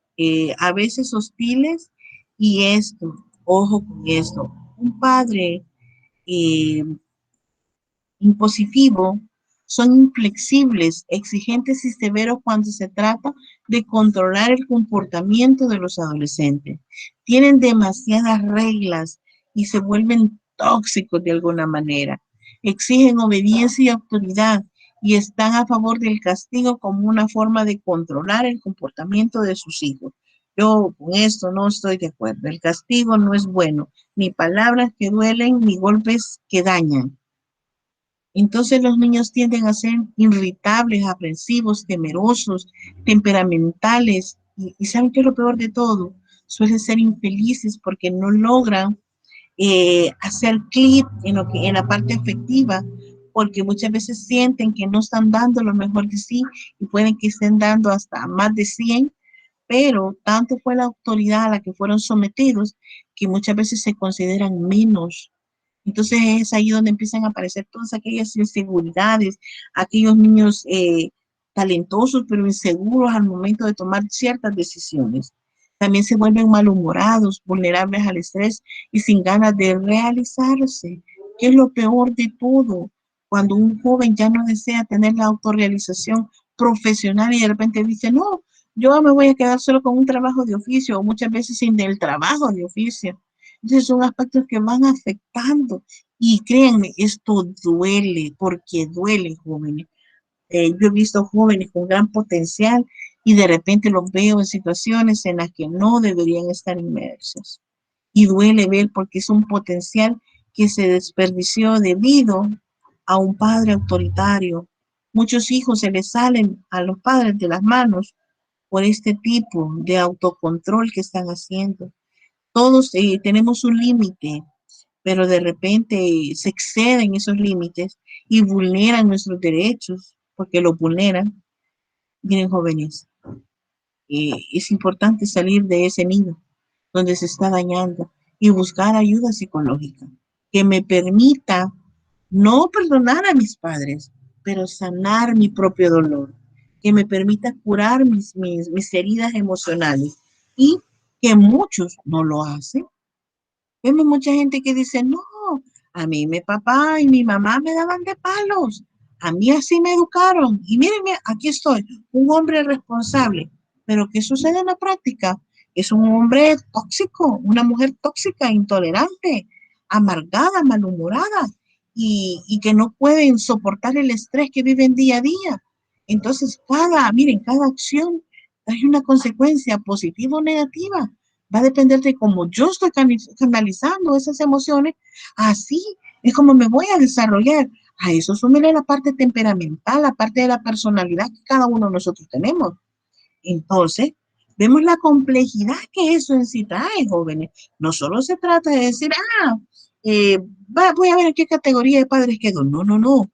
a veces hostiles, y esto, ojo con esto, un padre eh, impositivo son inflexibles, exigentes y severos cuando se trata de controlar el comportamiento de los adolescentes. Tienen demasiadas reglas y se vuelven tóxicos de alguna manera. Exigen obediencia y autoridad y están a favor del castigo como una forma de controlar el comportamiento de sus hijos. Yo con esto no estoy de acuerdo. El castigo no es bueno, ni palabras que duelen, ni golpes que dañan. Entonces los niños tienden a ser irritables, aprensivos, temerosos, temperamentales y ¿saben qué es lo peor de todo? Suelen ser infelices porque no logran hacer clic en la parte afectiva, porque muchas veces sienten que no están dando lo mejor de sí y pueden que estén dando hasta más de 100, pero tanto fue la autoridad a la que fueron sometidos que muchas veces se consideran menos. Entonces es ahí donde empiezan a aparecer todas aquellas inseguridades, aquellos niños talentosos pero inseguros al momento de tomar ciertas decisiones. También se vuelven malhumorados, vulnerables al estrés y sin ganas de realizarse, que es lo peor de todo. Cuando un joven ya no desea tener la autorrealización profesional y de repente dice, no, yo me voy a quedar solo con un trabajo de oficio o muchas veces sin el trabajo de oficio. Entonces son aspectos que van afectando y créanme, esto duele porque duele, jóvenes. Yo he visto jóvenes con gran potencial y de repente los veo en situaciones en las que no deberían estar inmersos. Y duele ver porque es un potencial que se desperdició debido a un padre autoritario. Muchos hijos se les salen a los padres de las manos por este tipo de autocontrol que están haciendo. Todos tenemos un límite, pero de repente se exceden esos límites y vulneran nuestros derechos, porque los vulneran. Miren, jóvenes, es importante salir de ese nido donde se está dañando y buscar ayuda psicológica que me permita no perdonar a mis padres, pero sanar mi propio dolor, que me permita curar mis heridas emocionales y que muchos no lo hacen. Vemos mucha gente que dice, no, a mí mi papá y mi mamá me daban de palos, a mí así me educaron. Y mírenme, aquí estoy, un hombre responsable. Pero ¿qué sucede en la práctica? Es un hombre tóxico, una mujer tóxica, intolerante, amargada, malhumorada y que no pueden soportar el estrés que viven día a día. Entonces, miren, cada acción hay una consecuencia positiva o negativa. Va a depender de cómo yo estoy canalizando esas emociones, así es como me voy a desarrollar. A eso súmele la parte temperamental, la parte de la personalidad que cada uno de nosotros tenemos. Entonces, vemos la complejidad que eso en sí trae, jóvenes. No solo se trata de decir, voy a ver en qué categoría de padres quedo. No, no, no.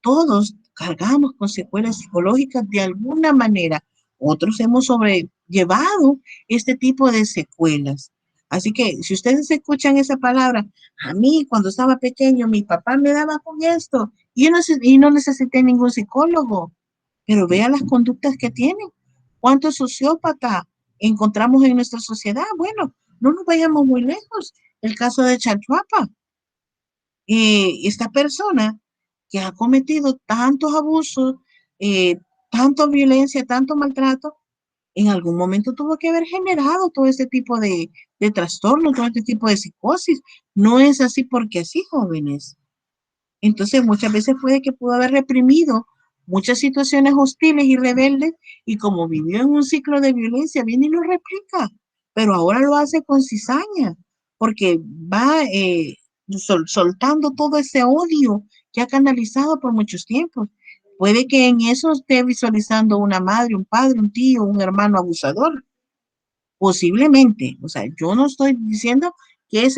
Todos cargamos con secuelas psicológicas de alguna manera. Otros hemos sobrellevado este tipo de secuelas. Así que si ustedes escuchan esa palabra, a mí cuando estaba pequeño, mi papá me daba con esto y no necesité ningún psicólogo, pero vean las conductas que tienen. ¿Cuántos sociópatas encontramos en nuestra sociedad? Bueno, no nos vayamos muy lejos. El caso de Chalchuapa, esta persona que ha cometido tantos abusos, eh, tanta violencia, tanto maltrato, en algún momento tuvo que haber generado todo este tipo de trastorno, todo este tipo de psicosis. No es así porque así, jóvenes. Entonces, muchas veces puede que pudo haber reprimido muchas situaciones hostiles y rebeldes y como vivió en un ciclo de violencia, viene y lo replica, pero ahora lo hace con cizaña, porque va soltando todo ese odio que ha canalizado por muchos tiempos. Puede que en eso esté visualizando una madre, un padre, un tío, un hermano abusador. Posiblemente, o sea, yo no estoy diciendo que es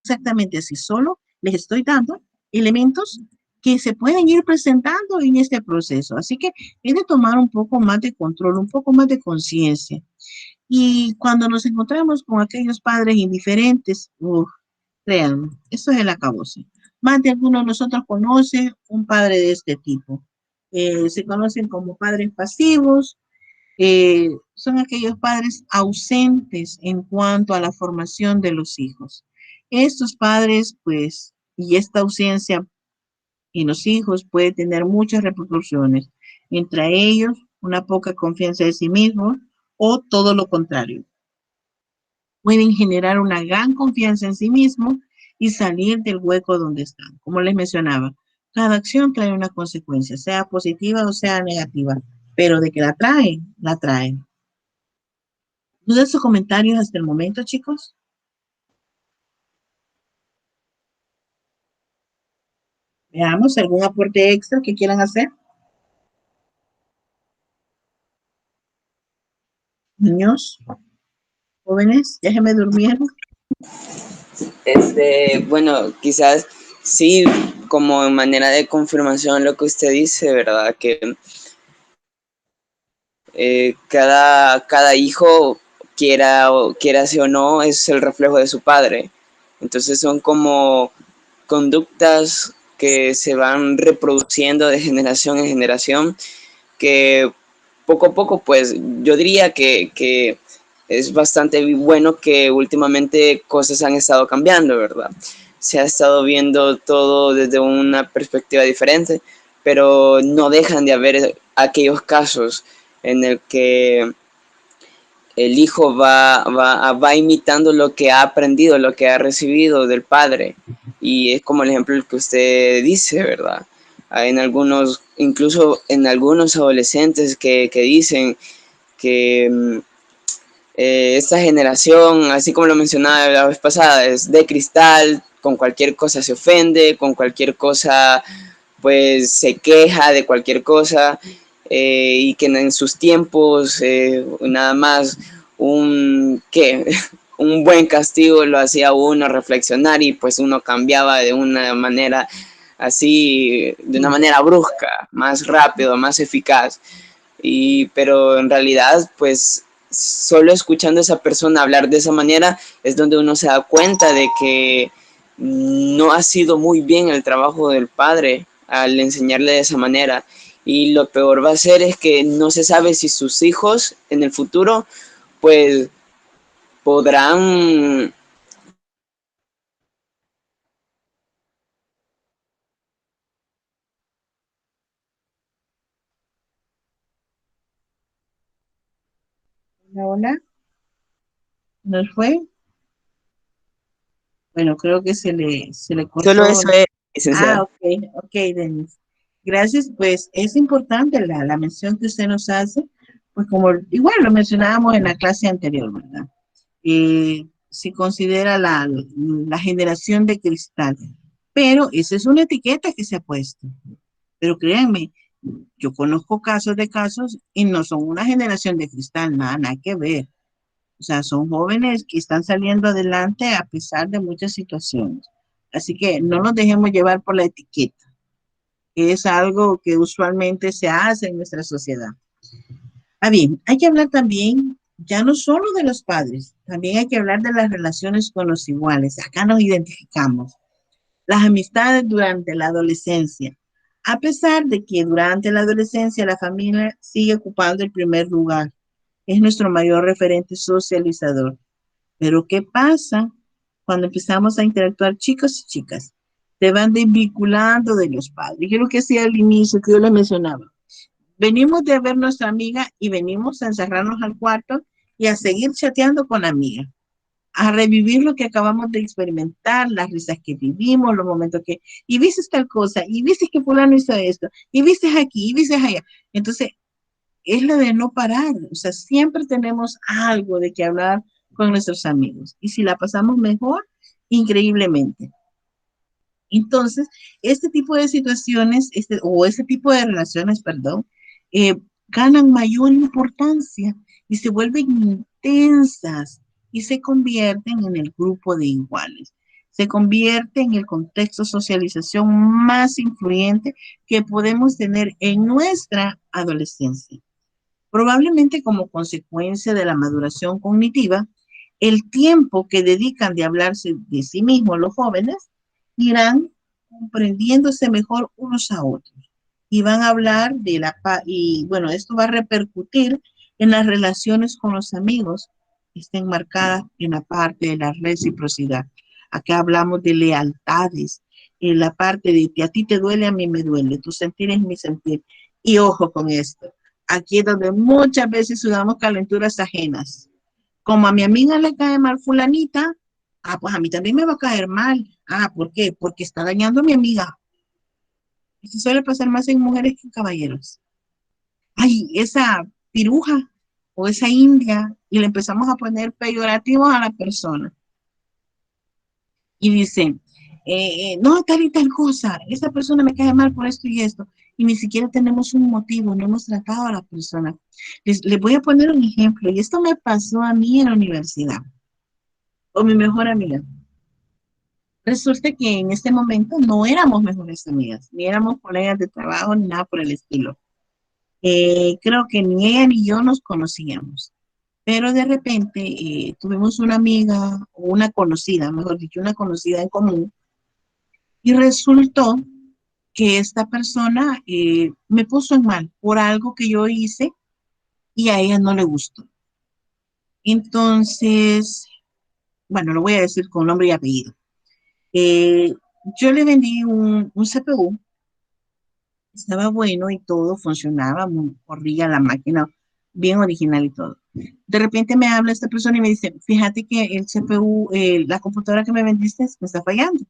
exactamente así, solo les estoy dando elementos que se pueden ir presentando en este proceso. Así que es de tomar un poco más de control, un poco más de conciencia. Y cuando nos encontramos con aquellos padres indiferentes, créanme, eso es el acabose. Más de algunos de nosotros conocen un padre de este tipo. Se conocen como padres pasivos, son aquellos padres ausentes en cuanto a la formación de los hijos. Estos padres, pues, y esta ausencia en los hijos puede tener muchas repercusiones, entre ellos una poca confianza de sí mismos o todo lo contrario. Pueden generar una gran confianza en sí mismos y salir del hueco donde están. Como les mencionaba, cada acción trae una consecuencia, sea positiva o sea negativa, pero de que la traen, la traen. ¿Dudas o comentarios hasta el momento, chicos? Veamos algún aporte extra que quieran hacer. Niños, jóvenes, ya se me durmieron. Bueno, quizás sí, como en manera de confirmación lo que usted dice, ¿verdad? Que cada hijo, quiera sí o no, es el reflejo de su padre. Entonces son como conductas que se van reproduciendo de generación en generación, que poco a poco, pues yo diría que es bastante bueno que últimamente cosas han estado cambiando, ¿verdad? Se ha estado viendo todo desde una perspectiva diferente, pero no dejan de haber aquellos casos en el que el hijo va imitando lo que ha aprendido, lo que ha recibido del padre. Y es como el ejemplo que usted dice, ¿verdad? En algunos, incluso en algunos adolescentes que dicen que esta generación, así como lo mencionaba la vez pasada, es de cristal, con cualquier cosa se ofende, con cualquier cosa pues se queja de cualquier cosa, y que en sus tiempos nada más ¿qué? Un buen castigo lo hacía uno reflexionar y pues uno cambiaba de una manera así, de una manera brusca, más rápido, más eficaz. Pero en realidad pues solo escuchando a esa persona hablar de esa manera es donde uno se da cuenta de que no ha sido muy bien el trabajo del padre al enseñarle de esa manera. Y lo peor va a ser es que no se sabe si sus hijos en el futuro pues podrán. Hola, ¿nos fue? Bueno, creo que se le Solo cortó. eso es, Ah, licenciada. ok, Denis. Gracias, pues es importante la mención que usted nos hace, pues como igual lo mencionábamos en la clase anterior, ¿verdad? Si considera la generación de cristal, pero esa es una etiqueta que se ha puesto. Pero créanme, yo conozco casos de casos y no son una generación de cristal, nada, nada que ver. O sea, son jóvenes que están saliendo adelante a pesar de muchas situaciones. Así que no nos dejemos llevar por la etiqueta. Es algo que usualmente se hace en nuestra sociedad. Ah, bien, hay que hablar también, ya no solo de los padres, también hay que hablar de las relaciones con los iguales. Acá nos identificamos. Las amistades durante la adolescencia. A pesar de que durante la adolescencia la familia sigue ocupando el primer lugar, es nuestro mayor referente socializador. Pero ¿qué pasa cuando empezamos a interactuar chicos y chicas? Se van desvinculando de los padres. Yo lo que decía al inicio, que yo les mencionaba. Venimos de ver nuestra amiga y venimos a encerrarnos al cuarto y a seguir chateando con la amiga, a revivir lo que acabamos de experimentar, las risas que vivimos, los momentos que, y viste tal cosa, y viste que fulano hizo esto, y viste aquí, y viste allá. Entonces, es lo de no parar, o sea, siempre tenemos algo de que hablar con nuestros amigos. Y si la pasamos mejor, increíblemente. Entonces, este tipo de situaciones, o este tipo de relaciones, perdón, eh, ganan mayor importancia y se vuelven intensas y se convierten en el grupo de iguales. Se convierte en el contexto de socialización más influyente que podemos tener en nuestra adolescencia. Probablemente como consecuencia de la maduración cognitiva, el tiempo que dedican de hablarse de sí mismos los jóvenes irán comprendiéndose mejor unos a otros y van a hablar de y bueno, esto va a repercutir en las relaciones con los amigos que estén marcadas en la parte de la reciprocidad. Acá hablamos de lealtades, en la parte de que a ti te duele, a mí me duele, tu sentir es mi sentir. Y ojo con esto, aquí es donde muchas veces sudamos calenturas ajenas. Como a mi amiga le cae mal fulanita, pues a mí también me va a caer mal. ¿Por qué? Porque está dañando a mi amiga. Esto suele pasar más en mujeres que en caballeros. Ay, esa piruja o esa india, y le empezamos a poner peyorativos a la persona. Y dicen, no, tal y tal cosa, esa persona me cae mal por esto y esto. Y ni siquiera tenemos un motivo, no hemos tratado a la persona. Les voy a poner un ejemplo, y esto me pasó a mí en la universidad, con mi mejor amiga. Resulta que en este momento no éramos mejores amigas, ni éramos colegas de trabajo, ni nada por el estilo. Creo que ni ella ni yo nos conocíamos, pero de repente tuvimos una amiga, o una conocida, mejor dicho, una conocida en común, y resultó que esta persona me puso en mal por algo que yo hice y a ella no le gustó. Entonces, bueno, lo voy a decir con nombre y apellido. Eh, yo le vendí un CPU. Estaba bueno y todo, funcionaba, corría la máquina, bien original y todo. De repente me habla esta persona y me dice, fíjate que el CPU, la computadora que me vendiste me está fallando.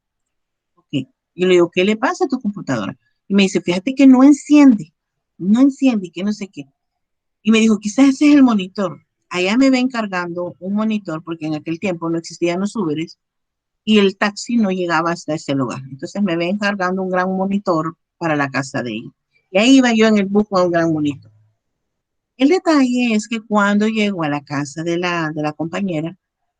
Ok. Y le digo, ¿qué le pasa a tu computadora? Y me dice, fíjate que no enciende y que no sé qué. Y me dijo, quizás ese es el monitor. Allá me ven cargando un monitor porque en aquel tiempo no existían los Uberes y el taxi no llegaba hasta ese lugar. Entonces me ven cargando un gran monitor para la casa de ella. Y ahí iba yo en el bus con un gran monitor. El detalle es que cuando llego a la casa de la compañera,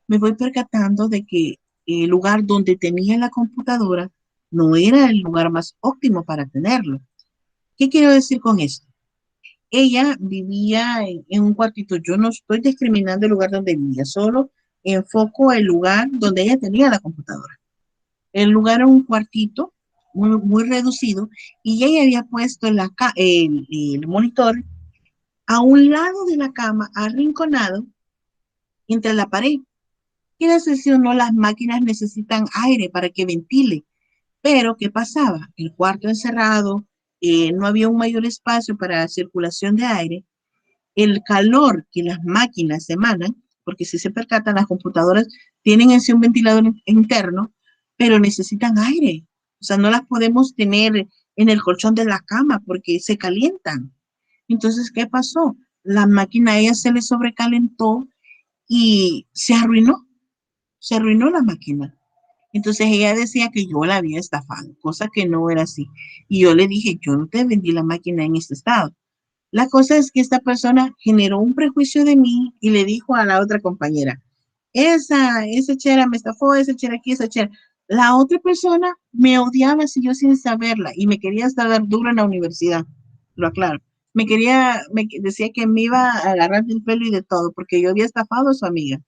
me voy percatando de que el lugar donde tenía la computadora no era el lugar más óptimo para tenerlo. ¿Qué quiero decir con esto? Ella vivía en un cuartito. Yo no estoy discriminando el lugar donde vivía, solo enfoco el lugar donde ella tenía la computadora. El lugar era un cuartito muy, muy reducido y ella había puesto el monitor a un lado de la cama, arrinconado entre la pared. Quiere decir, no, las máquinas necesitan aire para que ventile. Pero, ¿qué pasaba? El cuarto encerrado, no había un mayor espacio para circulación de aire. El calor que las máquinas emanan, porque si se percatan, las computadoras tienen en sí un ventilador interno, pero necesitan aire. O sea, no las podemos tener en el colchón de la cama porque se calientan. Entonces, ¿qué pasó? La máquina a ella se le sobrecalentó y se arruinó la máquina. Entonces ella decía que yo la había estafado, cosa que no era así. Y yo le dije, yo no te vendí la máquina en este estado. La cosa es que esta persona generó un prejuicio de mí y le dijo a la otra compañera, esa chera me estafó, esa chera aquí, esa chera. La otra persona me odiaba si yo sin saberla y me quería hasta dar duro en la universidad, lo aclaro. Me decía que me iba a agarrar del pelo y de todo porque yo había estafado a su amiga.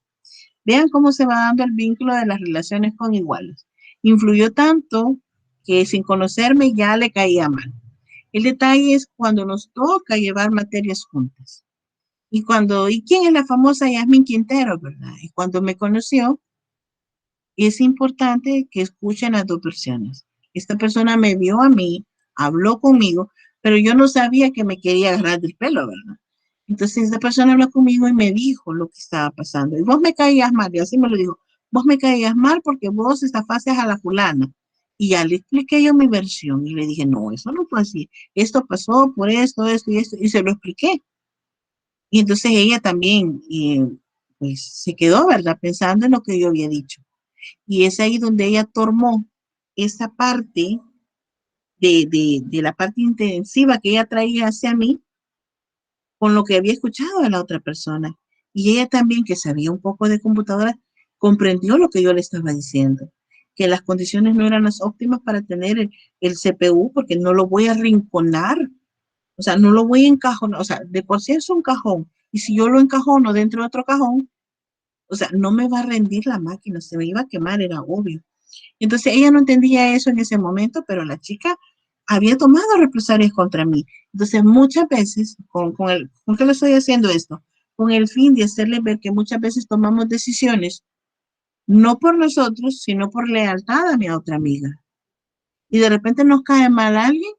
Vean cómo se va dando el vínculo de las relaciones con iguales. Influyó tanto que sin conocerme ya le caía mal. El detalle es cuando nos toca llevar materias juntas. ¿Y quién es la famosa Yasmín Quintero, verdad? Y cuando me conoció, es importante que escuchen las dos versiones. Esta persona me vio a mí, habló conmigo, pero yo no sabía que me quería agarrar del pelo, ¿verdad? Entonces esta persona habló conmigo y me dijo lo que estaba pasando. Y vos me caías mal, y así me lo dijo. Vos me caías mal porque vos estafaste a la fulana. Y ya le expliqué yo mi versión y le dije, no, eso no fue así. Esto pasó por esto y esto, y se lo expliqué. Y entonces ella también, pues, se quedó, ¿verdad? Pensando en lo que yo había dicho. Y es ahí donde ella tomó esa parte de la parte intensiva que ella traía hacia mí con lo que había escuchado de la otra persona. Y ella también, que sabía un poco de computadora, comprendió lo que yo le estaba diciendo, que las condiciones no eran las óptimas para tener el CPU, porque no lo voy a rinconar, o sea, no lo voy a encajonar, o sea, de por sí es un cajón, y si yo lo encajono dentro de otro cajón, o sea, no me va a rendir la máquina, se me iba a quemar, era obvio. Entonces ella no entendía eso en ese momento, pero la chica había tomado represalias contra mí. Entonces muchas veces, ¿con qué le estoy haciendo esto? Con el fin de hacerle ver que muchas veces tomamos decisiones no por nosotros, sino por lealtad a mi otra amiga. Y de repente nos cae mal a alguien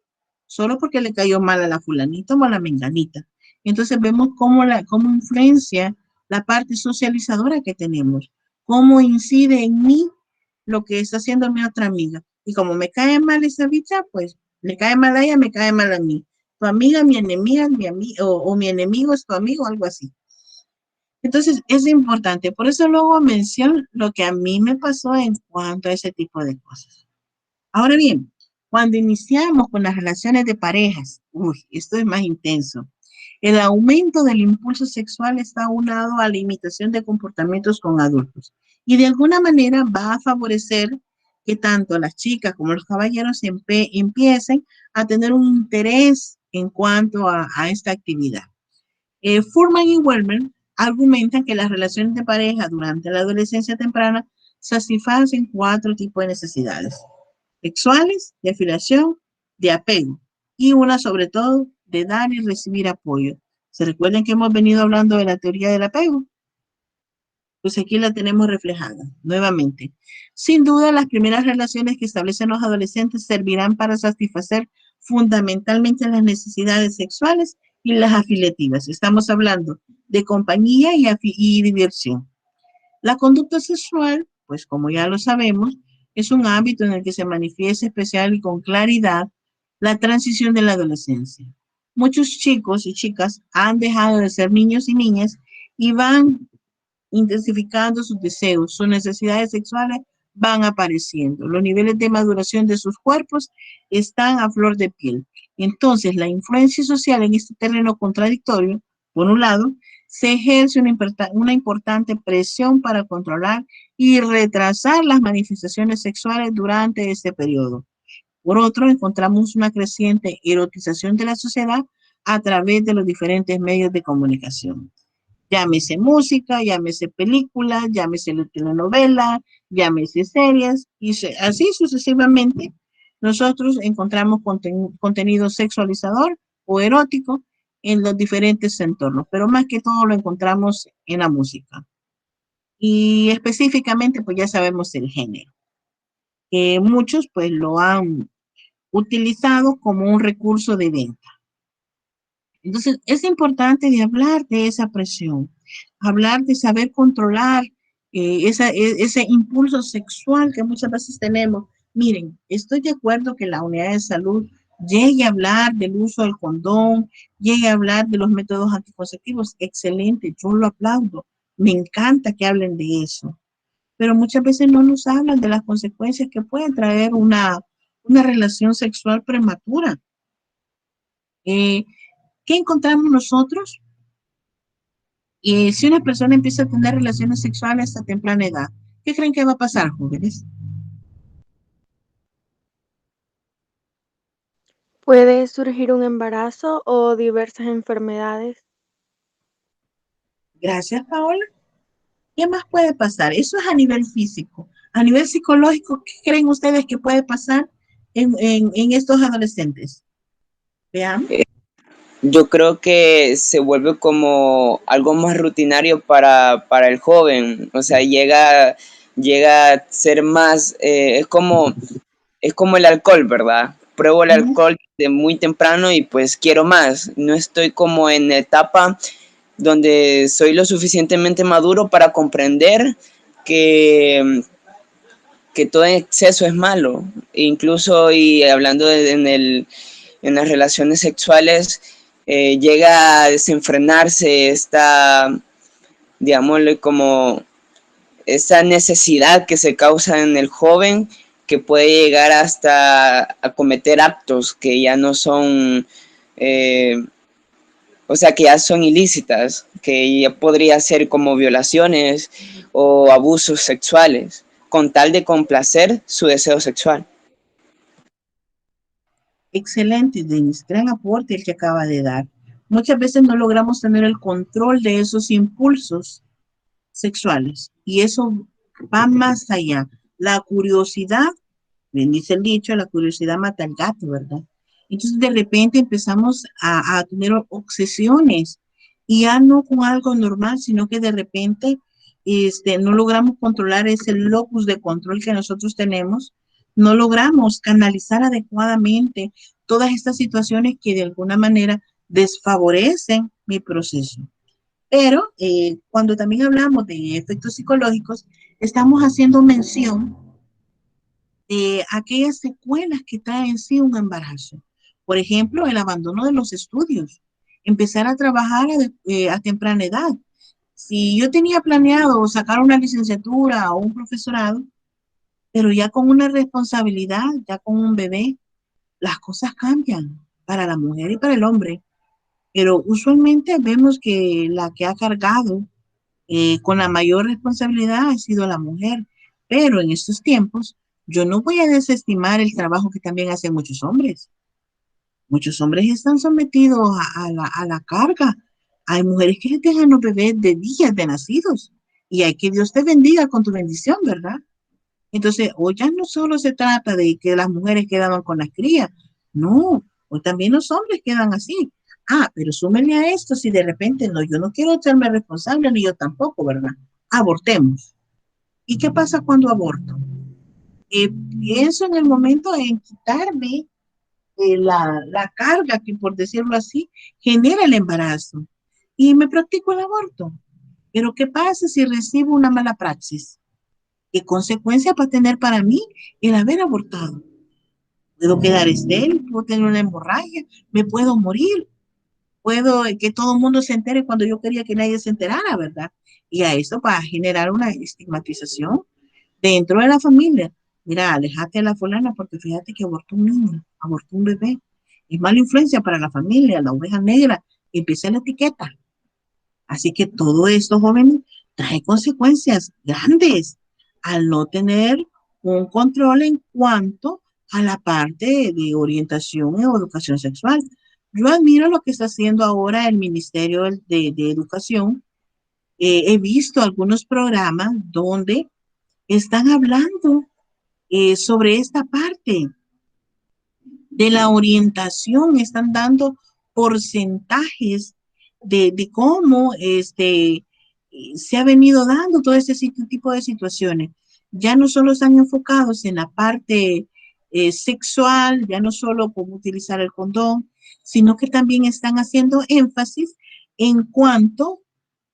solo porque le cayó mal a la fulanita o a la menganita. Entonces vemos cómo influencia la parte socializadora que tenemos, cómo incide en mí lo que está haciendo mi otra amiga. Y como me cae mal esa bicha, pues le cae mal a ella, me cae mal a mí. Tu amiga, mi enemiga, o mi enemigo es tu amigo, algo así. Entonces es importante. Por eso luego menciono lo que a mí me pasó en cuanto a ese tipo de cosas. Ahora bien, cuando iniciamos con las relaciones de parejas, uy, esto es más intenso. El aumento del impulso sexual está aunado a la imitación de comportamientos con adultos y de alguna manera va a favorecer que tanto las chicas como los caballeros empiecen a tener un interés en cuanto a esta actividad. Furman y Welmer argumentan que las relaciones de pareja durante la adolescencia temprana satisfacen 4 tipos de necesidades: sexuales, de afiliación, de apego, y una sobre todo de dar y recibir apoyo. ¿Se recuerdan que hemos venido hablando de la teoría del apego? Pues aquí la tenemos reflejada nuevamente. Sin duda, las primeras relaciones que establecen los adolescentes servirán para satisfacer fundamentalmente las necesidades sexuales y las afiliativas. Estamos hablando de compañía y diversión. La conducta sexual, pues como ya lo sabemos, es un ámbito en el que se manifiesta especial y con claridad la transición de la adolescencia. Muchos chicos y chicas han dejado de ser niños y niñas y van intensificando sus deseos, sus necesidades sexuales van apareciendo. Los niveles de maduración de sus cuerpos están a flor de piel. Entonces, la influencia social en este terreno contradictorio, por un lado, se ejerce una importante presión para controlar y retrasar las manifestaciones sexuales durante este periodo. Por otro, encontramos una creciente erotización de la sociedad a través de los diferentes medios de comunicación. Llámese música, llámese película, llámese telenovela, llámese series, y así sucesivamente. Nosotros encontramos contenido sexualizador o erótico en los diferentes entornos, pero más que todo lo encontramos en la música. Y específicamente, pues ya sabemos el género. Muchos pues lo han utilizado como un recurso de venta. Entonces, es importante de hablar de esa presión, hablar de saber controlar ese impulso sexual que muchas veces tenemos. Miren, estoy de acuerdo que la unidad de salud llegue a hablar del uso del condón, llegue a hablar de los métodos anticonceptivos. Excelente, yo lo aplaudo. Me encanta que hablen de eso. Pero muchas veces no nos hablan de las consecuencias que puede traer una relación sexual prematura. ¿Qué encontramos nosotros? Y si una persona empieza a tener relaciones sexuales a temprana edad, ¿qué creen que va a pasar, jóvenes? Puede surgir un embarazo o diversas enfermedades. Gracias, Paola. ¿Qué más puede pasar? Eso es a nivel físico. A nivel psicológico, ¿qué creen ustedes que puede pasar en estos adolescentes? Veamos. Yo creo que se vuelve como algo más rutinario para el joven, o sea, llega a ser más, es como el alcohol, ¿verdad? Pruebo el alcohol de muy temprano y pues quiero más, no estoy como en la etapa donde soy lo suficientemente maduro para comprender que todo exceso es malo, incluso y hablando en las relaciones sexuales, llega a desenfrenarse esta, digámosle, como esa necesidad que se causa en el joven que puede llegar hasta a cometer actos que ya no son, o sea, que ya son ilícitas, que ya podría ser como violaciones o abusos sexuales, con tal de complacer su deseo sexual. Excelente, Denis. Gran aporte el que acaba de dar. Muchas veces no logramos tener el control de esos impulsos sexuales y eso va más allá. La curiosidad, bien dice el dicho, la curiosidad mata al gato, ¿verdad? Entonces de repente empezamos a tener obsesiones y ya no con algo normal, sino que de repente no logramos controlar ese locus de control que nosotros tenemos, no logramos canalizar adecuadamente todas estas situaciones que de alguna manera desfavorecen mi proceso. Pero cuando también hablamos de efectos psicológicos, estamos haciendo mención de aquellas secuelas que trae en sí un embarazo. Por ejemplo, el abandono de los estudios, empezar a trabajar a temprana edad. Si yo tenía planeado sacar una licenciatura o un profesorado, pero ya con una responsabilidad, ya con un bebé, las cosas cambian para la mujer y para el hombre. Pero usualmente vemos que la que ha cargado con la mayor responsabilidad ha sido la mujer. Pero en estos tiempos, yo no voy a desestimar el trabajo que también hacen muchos hombres. Muchos hombres están sometidos a la carga. Hay mujeres que les dejan los bebés de días de nacidos. Y hay que Dios te bendiga con tu bendición, ¿verdad? Entonces, hoy ya no solo se trata de que las mujeres quedaban con las crías. No, hoy también los hombres quedan así. Ah, pero súmenle a esto si de repente no, yo no quiero hacerme responsable, ni yo tampoco, ¿verdad? Abortemos. ¿Y qué pasa cuando aborto? Pienso en el momento en quitarme la carga que, por decirlo así, genera el embarazo. Y me practico el aborto. Pero ¿qué pasa si recibo una mala praxis? ¿Qué consecuencia va a tener para mí el haber abortado? Puedo quedar estéril, puedo tener una hemorragia, me puedo morir, puedo que todo el mundo se entere cuando yo quería que nadie se enterara, ¿verdad? Y a eso va a generar una estigmatización dentro de la familia. Mira, alejate a la fulana porque fíjate que abortó un niño, abortó un bebé. Es mala influencia para la familia, la oveja negra, y empieza la etiqueta. Así que todo esto, jóvenes, trae consecuencias grandes al no tener un control en cuanto a la parte de orientación o educación sexual. Yo admiro lo que está haciendo ahora el Ministerio de Educación. He visto algunos programas donde están hablando sobre esta parte de la orientación, están dando porcentajes de cómo se ha venido dando todo este tipo de situaciones. Ya no solo están enfocados en la parte sexual, ya no solo cómo utilizar el condón, sino que también están haciendo énfasis en cuanto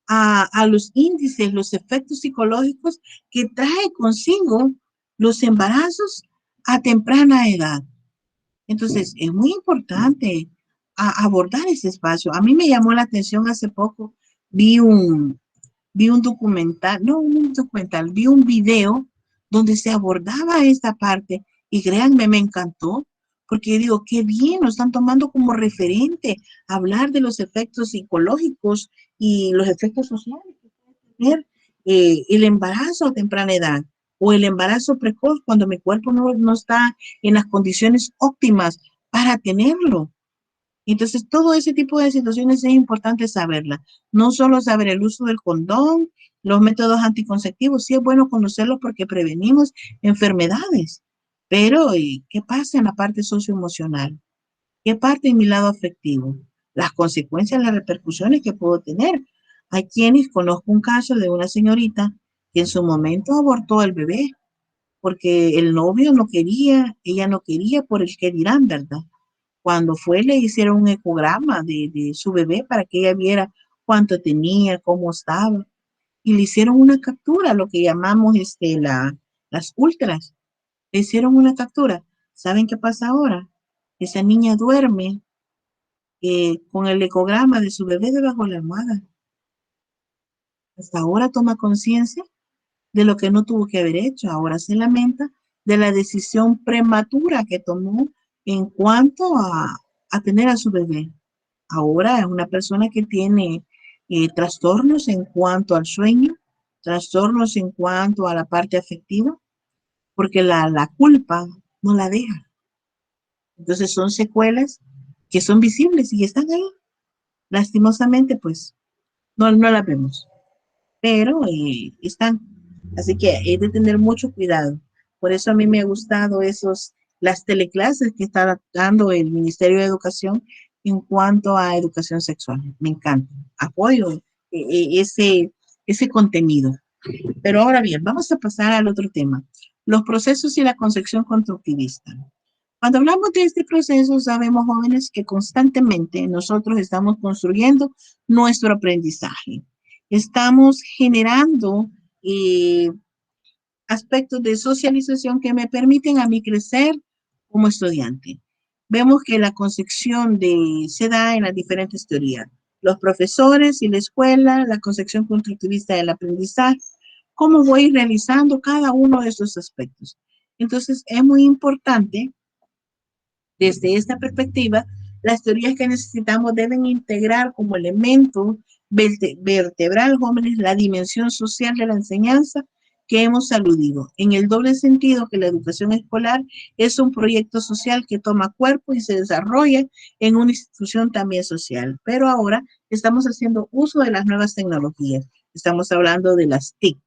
a los índices, los efectos psicológicos que trae consigo los embarazos a temprana edad. Entonces, es muy importante abordar ese espacio. A mí me llamó la atención hace poco, vi un, vi un documental, no un documental, vi un video donde se abordaba esta parte y créanme, me encantó, porque digo, qué bien, lo están tomando como referente hablar de los efectos psicológicos y los efectos sociales que puede tener el embarazo a temprana edad o el embarazo precoz cuando mi cuerpo no está en las condiciones óptimas para tenerlo. Entonces, todo ese tipo de situaciones es importante saberla. No solo saber el uso del condón, los métodos anticonceptivos, sí es bueno conocerlos porque prevenimos enfermedades. Pero, ¿qué pasa en la parte socioemocional? ¿Qué parte en mi lado afectivo? Las consecuencias, las repercusiones que puedo tener. Hay quienes, conozco un caso de una señorita que en su momento abortó el bebé porque el novio no quería, ella no quería por el que dirán, ¿verdad? Cuando fue, le hicieron un ecograma de su bebé para que ella viera cuánto tenía, cómo estaba. Y le hicieron una captura, lo que llamamos las ultras. Le hicieron una captura. ¿Saben qué pasa ahora? Esa niña duerme con el ecograma de su bebé debajo de la almohada. Hasta ahora toma conciencia de lo que no tuvo que haber hecho. Ahora se lamenta de la decisión prematura que tomó en cuanto a tener a su bebé. Ahora es una persona que tiene trastornos en cuanto al sueño, trastornos en cuanto a la parte afectiva, porque la culpa no la deja. Entonces son secuelas que son visibles y están ahí. Lastimosamente, pues no las vemos, pero están. Así que hay de tener mucho cuidado. Por eso a mí me ha gustado las teleclases que está dando el Ministerio de Educación en cuanto a educación sexual. Me encanta. Apoyo ese contenido. Pero ahora bien, vamos a pasar al otro tema, los procesos y la concepción constructivista. Cuando hablamos de este proceso, sabemos, jóvenes, que constantemente nosotros estamos construyendo nuestro aprendizaje. Estamos generando aspectos de socialización que me permiten a mí crecer como estudiante. Vemos que la concepción se da en las diferentes teorías. Los profesores y la escuela, la concepción constructivista del aprendizaje, cómo voy realizando cada uno de estos aspectos. Entonces, es muy importante, desde esta perspectiva, las teorías que necesitamos deben integrar como elemento vertebral, jóvenes, la dimensión social de la enseñanza que hemos aludido, en el doble sentido que la educación escolar es un proyecto social que toma cuerpo y se desarrolla en una institución también social. Pero ahora estamos haciendo uso de las nuevas tecnologías. Estamos hablando de las TIC.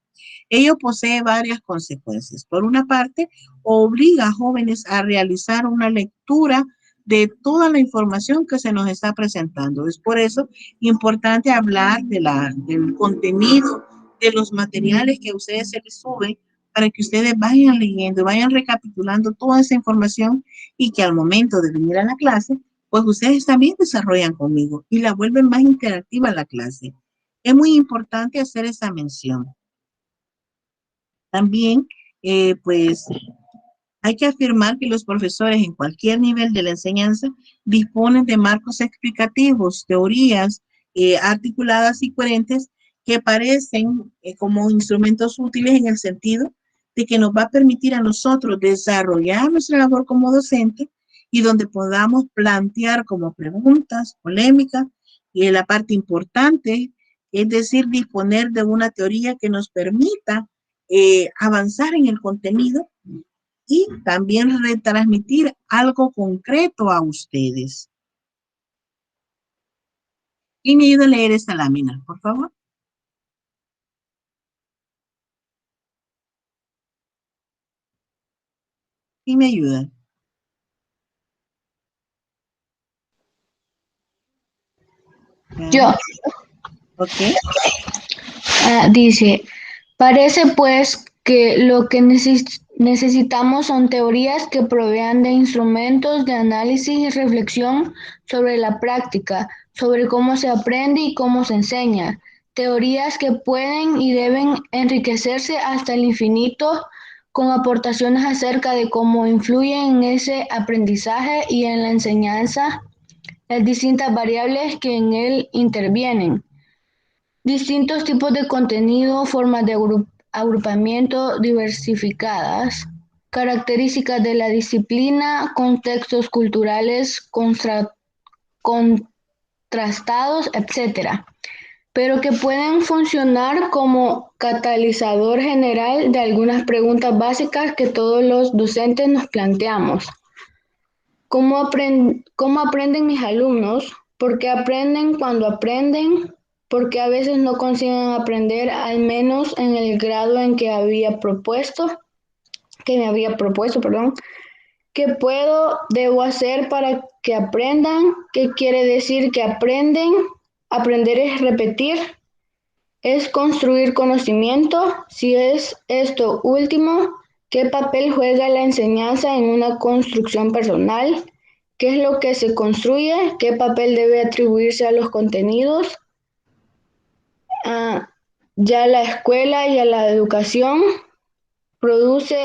Ello posee varias consecuencias. Por una parte, obliga a jóvenes a realizar una lectura de toda la información que se nos está presentando. Es por eso importante hablar del contenido, de los materiales que a ustedes se les suben, para que ustedes vayan leyendo, vayan recapitulando toda esa información y que al momento de venir a la clase, pues ustedes también desarrollan conmigo y la vuelven más interactiva la clase. Es muy importante hacer esa mención. También, pues, hay que afirmar que los profesores en cualquier nivel de la enseñanza disponen de marcos explicativos, teorías articuladas y coherentes que parecen como instrumentos útiles en el sentido de que nos va a permitir a nosotros desarrollar nuestra labor como docente y donde podamos plantear como preguntas, polémicas, y la parte importante, es decir, disponer de una teoría que nos permita avanzar en el contenido y también retransmitir algo concreto a ustedes. ¿Quién me ayuda a leer esta lámina, por favor? ¿Quién me ayuda? Yo. Ok. Dice, parece pues que lo que necesitamos son teorías que provean de instrumentos de análisis y reflexión sobre la práctica, sobre cómo se aprende y cómo se enseña. Teorías que pueden y deben enriquecerse hasta el infinito con aportaciones acerca de cómo influyen en ese aprendizaje y en la enseñanza las distintas variables que en él intervienen. Distintos tipos de contenido, formas de agrupamiento diversificadas, características de la disciplina, contextos culturales contrastados, etc. Pero que pueden funcionar como catalizador general de algunas preguntas básicas que todos los docentes nos planteamos. ¿Cómo aprenden mis alumnos? ¿Por qué aprenden cuando aprenden? Porque a veces no consiguen aprender, al menos en el grado en que me había propuesto, perdón. ¿Qué debo hacer para que aprendan? ¿Qué quiere decir que aprenden? Aprender es repetir, es construir conocimiento. Si es esto último, ¿qué papel juega la enseñanza en una construcción personal? ¿Qué es lo que se construye? ¿Qué papel debe atribuirse a los contenidos? Ya la escuela y a la educación produce,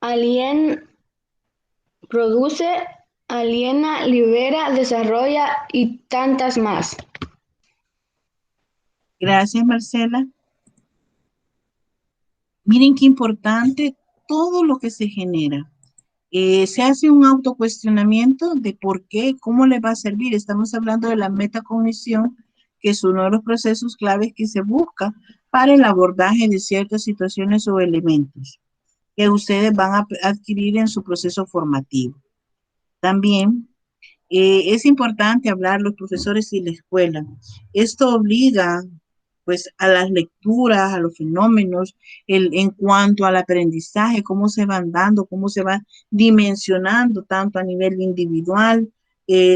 aliena, libera, desarrolla y tantas más. Gracias, Marcela. Miren qué importante todo lo que se genera. Se hace un autocuestionamiento de por qué, cómo le va a servir. Estamos hablando de la metacognición, que es uno de los procesos claves que se busca para el abordaje de ciertas situaciones o elementos que ustedes van a adquirir en su proceso formativo. También es importante hablar los profesores y la escuela. Esto obliga pues a las lecturas, a los fenómenos, en cuanto al aprendizaje, cómo se van dando, cómo se va dimensionando tanto a nivel individual,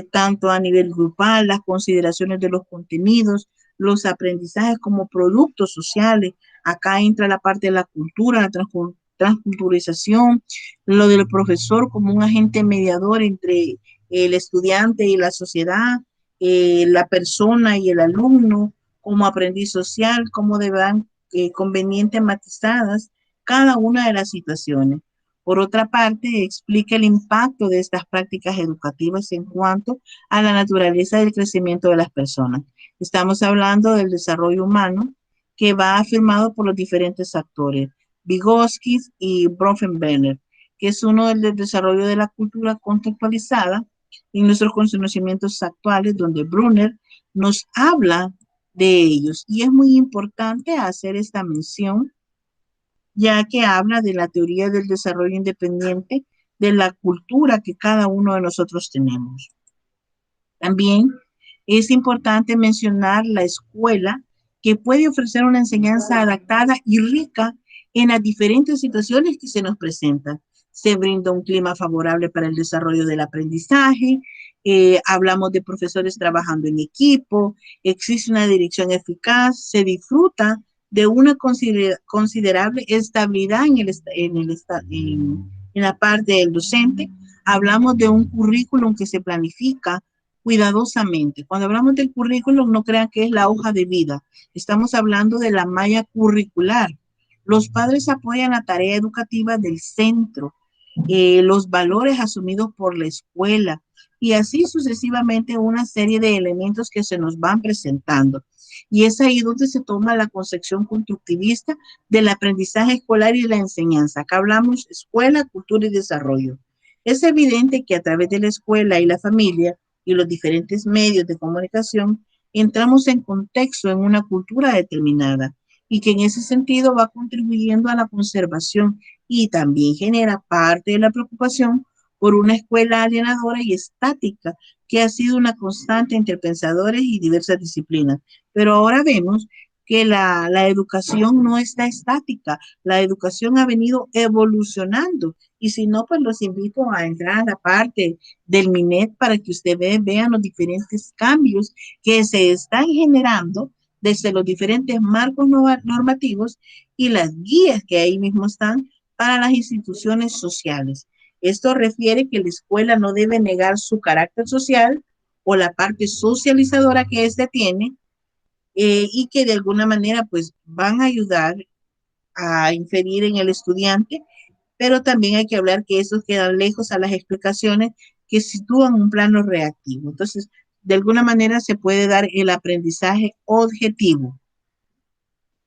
tanto a nivel grupal, las consideraciones de los contenidos, los aprendizajes como productos sociales. Acá entra la parte de la cultura, la transculturización, lo del profesor como un agente mediador entre el estudiante y la sociedad, la persona y el alumno, como aprendiz social, cómo deberán convenientes matizadas cada una de las situaciones. Por otra parte, explica el impacto de estas prácticas educativas en cuanto a la naturaleza del crecimiento de las personas. Estamos hablando del desarrollo humano que va afirmado por los diferentes actores, Vygotsky y Bronfenbrenner, que es uno del desarrollo de la cultura contextualizada en nuestros conocimientos actuales, donde Brunner nos habla de ellos. Y es muy importante hacer esta mención, ya que habla de la teoría del desarrollo independiente de la cultura que cada uno de nosotros tenemos. También es importante mencionar la escuela, que puede ofrecer una enseñanza adaptada y rica en las diferentes situaciones que se nos presentan. Se brinda un clima favorable para el desarrollo del aprendizaje, hablamos de profesores trabajando en equipo, existe una dirección eficaz, se disfruta de una considerable estabilidad en la parte del docente. Hablamos de un currículum que se planifica cuidadosamente. Cuando hablamos del currículum, no crean que es la hoja de vida. Estamos hablando de la malla curricular. Los padres apoyan la tarea educativa del centro, los valores asumidos por la escuela y así sucesivamente una serie de elementos que se nos van presentando. Y es ahí donde se toma la concepción constructivista del aprendizaje escolar y la enseñanza. Acá hablamos escuela, cultura y desarrollo. Es evidente que a través de la escuela y la familia y los diferentes medios de comunicación, entramos en contexto en una cultura determinada y que en ese sentido va contribuyendo a la conservación y también genera parte de la preocupación por una escuela alienadora y estática que ha sido una constante entre pensadores y diversas disciplinas. Pero ahora vemos que la educación no está estática, la educación ha venido evolucionando y si no, pues los invito a entrar a la parte del MINET para que ustedes vean los diferentes cambios que se están generando desde los diferentes marcos normativos y las guías que ahí mismo están para las instituciones sociales. Esto refiere que la escuela no debe negar su carácter social o la parte socializadora que éste tiene y que de alguna manera pues van a ayudar a inferir en el estudiante, pero también hay que hablar que esos quedan lejos a las explicaciones que sitúan un plano reactivo. Entonces, de alguna manera se puede dar el aprendizaje objetivo.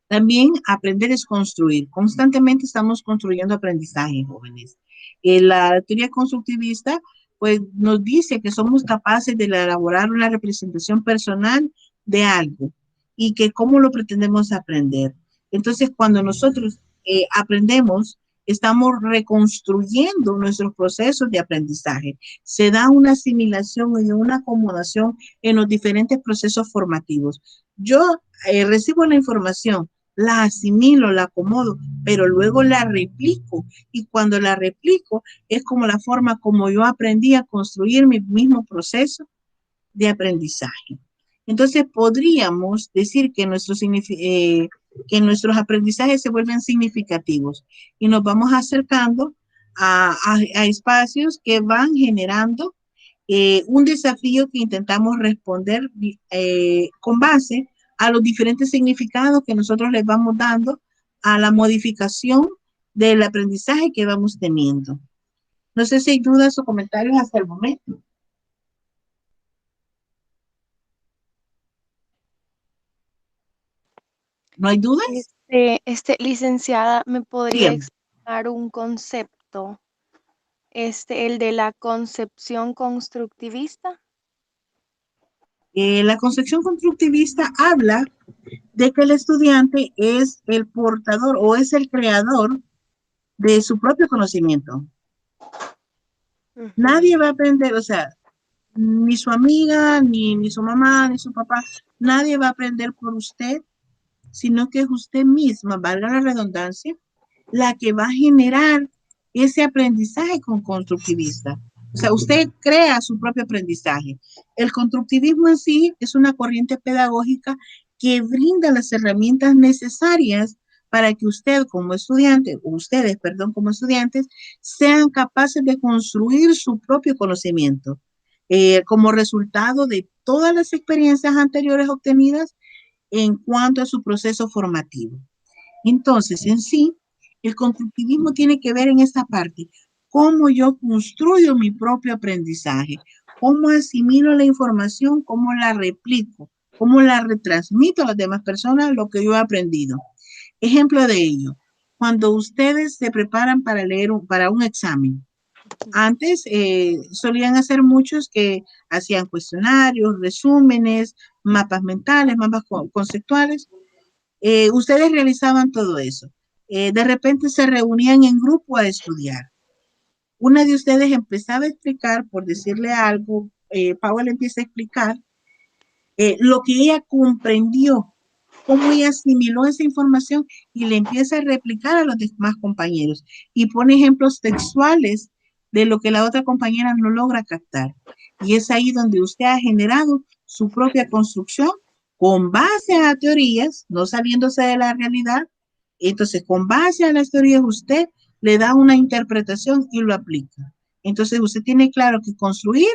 También aprender es construir. Constantemente estamos construyendo aprendizaje, jóvenes. La teoría constructivista pues, nos dice que somos capaces de elaborar una representación personal de algo y que cómo lo pretendemos aprender. Entonces, cuando nosotros aprendemos, estamos reconstruyendo nuestros procesos de aprendizaje. Se da una asimilación y una acomodación en los diferentes procesos formativos. Yo recibo la información, la asimilo, la acomodo, pero luego la replico. Y cuando la replico, es como la forma como yo aprendí a construir mi mismo proceso de aprendizaje. Entonces, podríamos decir que nuestros aprendizajes se vuelven significativos y nos vamos acercando a espacios que van generando un desafío que intentamos responder con base a los diferentes significados que nosotros les vamos dando a la modificación del aprendizaje que vamos teniendo. No sé si hay dudas o comentarios hasta el momento. ¿No hay dudas? Licenciada, ¿me podría Bien. explicar un concepto? El de la concepción constructivista. La concepción constructivista habla de que el estudiante es el portador o es el creador de su propio conocimiento. Nadie va a aprender, o sea, ni su amiga, ni su mamá, ni su papá, nadie va a aprender por usted, sino que es usted misma, valga la redundancia, la que va a generar ese aprendizaje con constructivista. O sea, usted crea su propio aprendizaje. El constructivismo en sí es una corriente pedagógica que brinda las herramientas necesarias para que usted como estudiante, o ustedes, perdón, como estudiantes, sean capaces de construir su propio conocimiento como resultado de todas las experiencias anteriores obtenidas en cuanto a su proceso formativo. Entonces, en sí, el constructivismo tiene que ver en esta parte, cómo yo construyo mi propio aprendizaje, cómo asimilo la información, cómo la replico, cómo la retransmito a las demás personas lo que yo he aprendido. Ejemplo de ello, cuando ustedes se preparan para leer para un examen, antes solían hacer muchos que hacían cuestionarios, resúmenes, mapas mentales, mapas conceptuales. Ustedes realizaban todo eso. De repente se reunían en grupo a estudiar. Una de ustedes empezaba a explicar, por decirle algo, Paola empieza a explicar lo que ella comprendió, cómo ella asimiló esa información y le empieza a replicar a los demás compañeros y pone ejemplos textuales de lo que la otra compañera no logra captar. Y es ahí donde usted ha generado su propia construcción con base a teorías, no saliéndose de la realidad. Entonces, con base a las teorías, usted le da una interpretación y lo aplica. Entonces, usted tiene claro que construir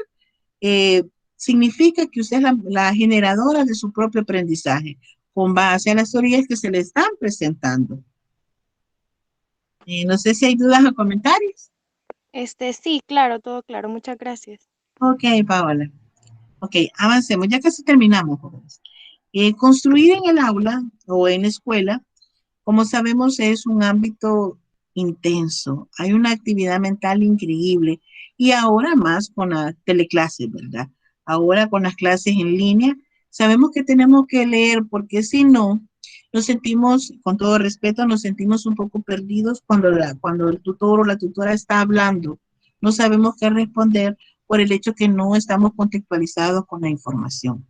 eh, significa que usted es la generadora de su propio aprendizaje con base a las teorías que se le están presentando. No sé si hay dudas o comentarios. Sí, claro, todo claro. Muchas gracias. Ok, Paola. Ok, avancemos. Ya casi terminamos, jóvenes. Construir en el aula o en la escuela, como sabemos, es un ámbito intenso. Hay una actividad mental increíble y ahora más con la teleclase, ¿verdad? Ahora con las clases en línea, sabemos que tenemos que leer porque si no, nos sentimos, con todo respeto, nos sentimos un poco perdidos cuando el tutor o la tutora está hablando. No sabemos qué responder por el hecho que no estamos contextualizados con la información.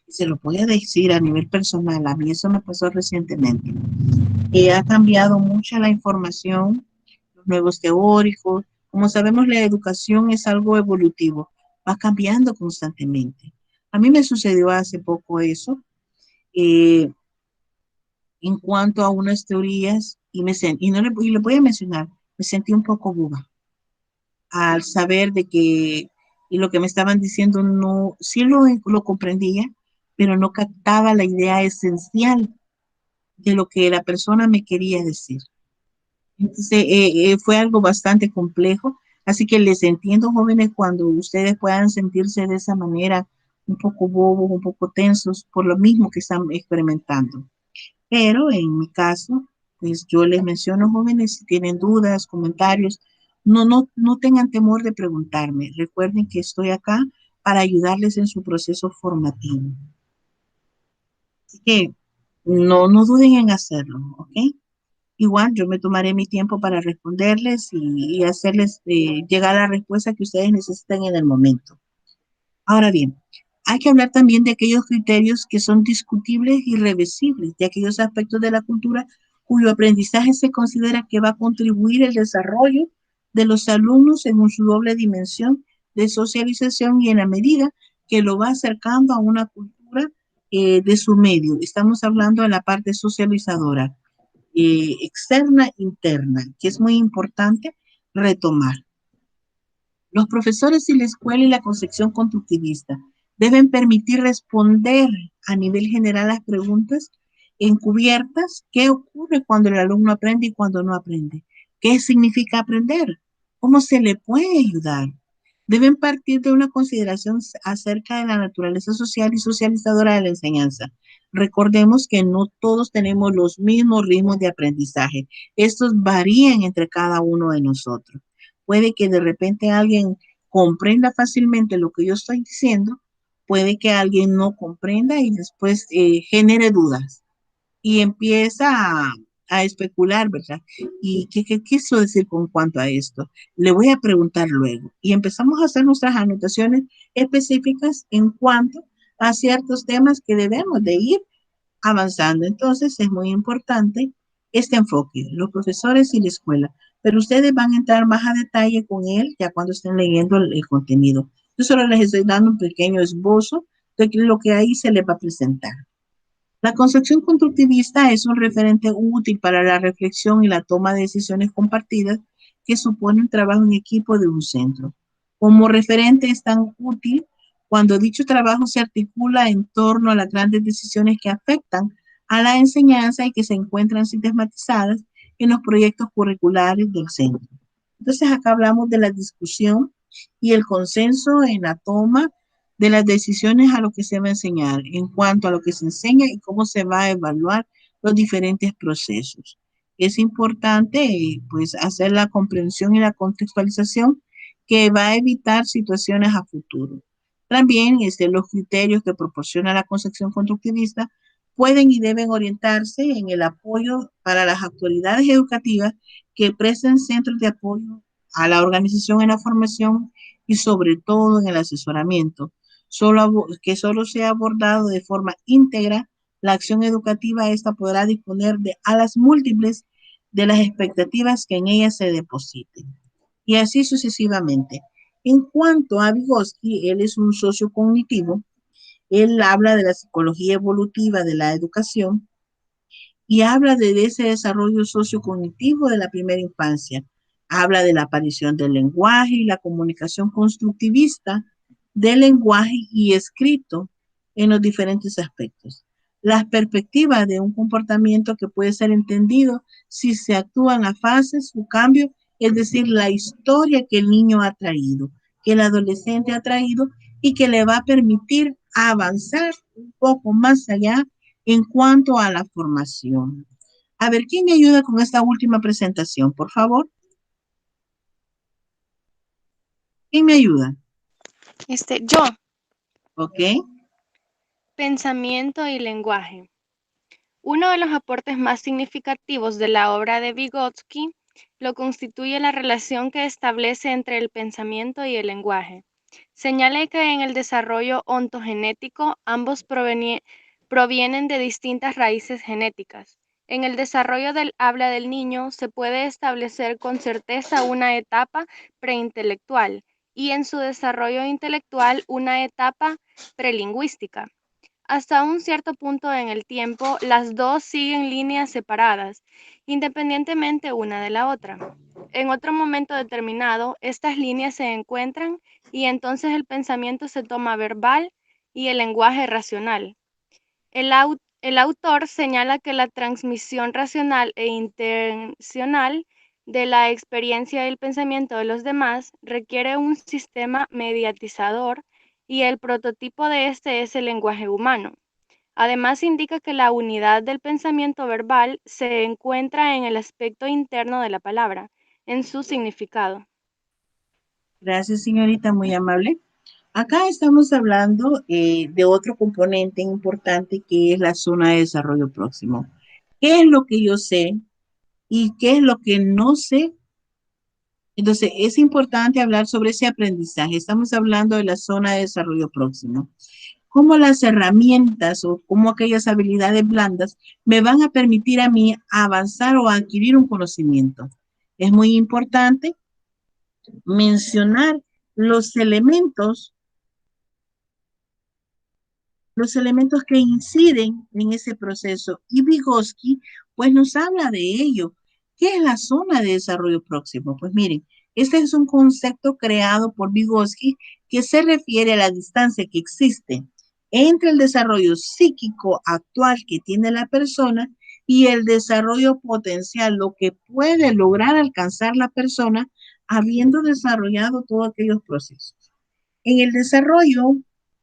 Se lo voy a decir a nivel personal, a mí eso me pasó recientemente. Ha cambiado mucho la información, los nuevos teóricos. Como sabemos, la educación es algo evolutivo, va cambiando constantemente. A mí me sucedió hace poco eso, eh, en cuanto a unas teorías, y le voy a mencionar, me sentí un poco boba al saber de que y lo que me estaban diciendo no, sí lo comprendía, pero no captaba la idea esencial de lo que la persona me quería decir. Entonces, fue algo bastante complejo, así que les entiendo, jóvenes, cuando ustedes puedan sentirse de esa manera, un poco bobos, un poco tensos, por lo mismo que están experimentando. Pero en mi caso, pues yo les menciono, jóvenes, si tienen dudas, comentarios, no tengan temor de preguntarme. Recuerden que estoy acá para ayudarles en su proceso formativo. Así que no duden en hacerlo, ¿ok? Igual yo me tomaré mi tiempo para responderles y hacerles llegar la respuesta que ustedes necesitan en el momento. Ahora bien, hay que hablar también de aquellos criterios que son discutibles y reversibles, de aquellos aspectos de la cultura cuyo aprendizaje se considera que va a contribuir al desarrollo de los alumnos en su doble dimensión de socialización y en la medida que lo va acercando a una cultura de su medio. Estamos hablando de la parte socializadora externa, interna, que es muy importante retomar. Los profesores y la escuela y la concepción constructivista deben permitir responder a nivel general las preguntas encubiertas. ¿Qué ocurre cuando el alumno aprende y cuando no aprende? ¿Qué significa aprender? ¿Cómo se le puede ayudar? Deben partir de una consideración acerca de la naturaleza social y socializadora de la enseñanza. Recordemos que no todos tenemos los mismos ritmos de aprendizaje. Estos varían entre cada uno de nosotros. Puede que de repente alguien comprenda fácilmente lo que yo estoy diciendo, puede que alguien no comprenda y después genere dudas y empieza a especular, ¿verdad? ¿Y qué quiso decir con cuanto a esto? Le voy a preguntar luego. Y empezamos a hacer nuestras anotaciones específicas en cuanto a ciertos temas que debemos de ir avanzando. Entonces es muy importante este enfoque, los profesores y la escuela, pero ustedes van a entrar más a detalle con él ya cuando estén leyendo el contenido. Yo solo les estoy dando un pequeño esbozo de lo que ahí se les va a presentar. La concepción constructivista es un referente útil para la reflexión y la toma de decisiones compartidas que supone un trabajo en equipo de un centro. Como referente es tan útil cuando dicho trabajo se articula en torno a las grandes decisiones que afectan a la enseñanza y que se encuentran sistematizadas en los proyectos curriculares del centro. Entonces acá hablamos de la discusión y el consenso en la toma de las decisiones a lo que se va a enseñar, en cuanto a lo que se enseña y cómo se va a evaluar los diferentes procesos. Es importante pues hacer la comprensión y la contextualización que va a evitar situaciones a futuro. También los criterios que proporciona la concepción constructivista pueden y deben orientarse en el apoyo para las autoridades educativas que presten centros de apoyo a la organización en la formación y sobre todo en el asesoramiento. Que solo sea abordado de forma íntegra, la acción educativa esta podrá disponer de alas múltiples de las expectativas que en ella se depositen. Y así sucesivamente. En cuanto a Vygotsky, él es un socio cognitivo, él habla de la psicología evolutiva de la educación y habla de ese desarrollo sociocognitivo de la primera infancia. Habla de la aparición del lenguaje y la comunicación constructivista del lenguaje y escrito en los diferentes aspectos. Las perspectivas de un comportamiento que puede ser entendido si se actúa en la fase, su cambio, es decir, la historia que el niño ha traído, que el adolescente ha traído y que le va a permitir avanzar un poco más allá en cuanto a la formación. A ver, ¿quién me ayuda con esta última presentación, por favor? ¿Quién me ayuda? Yo, ¿Ok? pensamiento y lenguaje. Uno de los aportes más significativos de la obra de Vygotsky lo constituye la relación que establece entre el pensamiento y el lenguaje. Señala que en el desarrollo ontogenético ambos provienen de distintas raíces genéticas. En el desarrollo del habla del niño se puede establecer con certeza una etapa preintelectual y en su desarrollo intelectual una etapa prelingüística. Hasta un cierto punto en el tiempo, las dos siguen líneas separadas, independientemente una de la otra. En otro momento determinado, estas líneas se encuentran y entonces el pensamiento se toma verbal y el lenguaje racional. El autor señala que la transmisión racional e intencional de la experiencia y el pensamiento de los demás requiere un sistema mediatizador y el prototipo de este es el lenguaje humano. Además, indica que la unidad del pensamiento verbal se encuentra en el aspecto interno de la palabra, en su significado. Gracias, señorita, muy amable. Acá estamos hablando de otro componente importante que es la zona de desarrollo próximo. ¿Qué es lo que yo sé y qué es lo que no sé? Entonces, es importante hablar sobre ese aprendizaje. Estamos hablando de la zona de desarrollo próximo. Cómo las herramientas o cómo aquellas habilidades blandas me van a permitir a mí avanzar o adquirir un conocimiento. Es muy importante mencionar los elementos que inciden en ese proceso. Y Vygotsky, pues nos habla de ello. ¿Qué es la zona de desarrollo próximo? Pues miren, este es un concepto creado por Vygotsky que se refiere a la distancia que existe entre el desarrollo psíquico actual que tiene la persona y el desarrollo potencial, lo que puede lograr alcanzar la persona habiendo desarrollado todos aquellos procesos. En el desarrollo,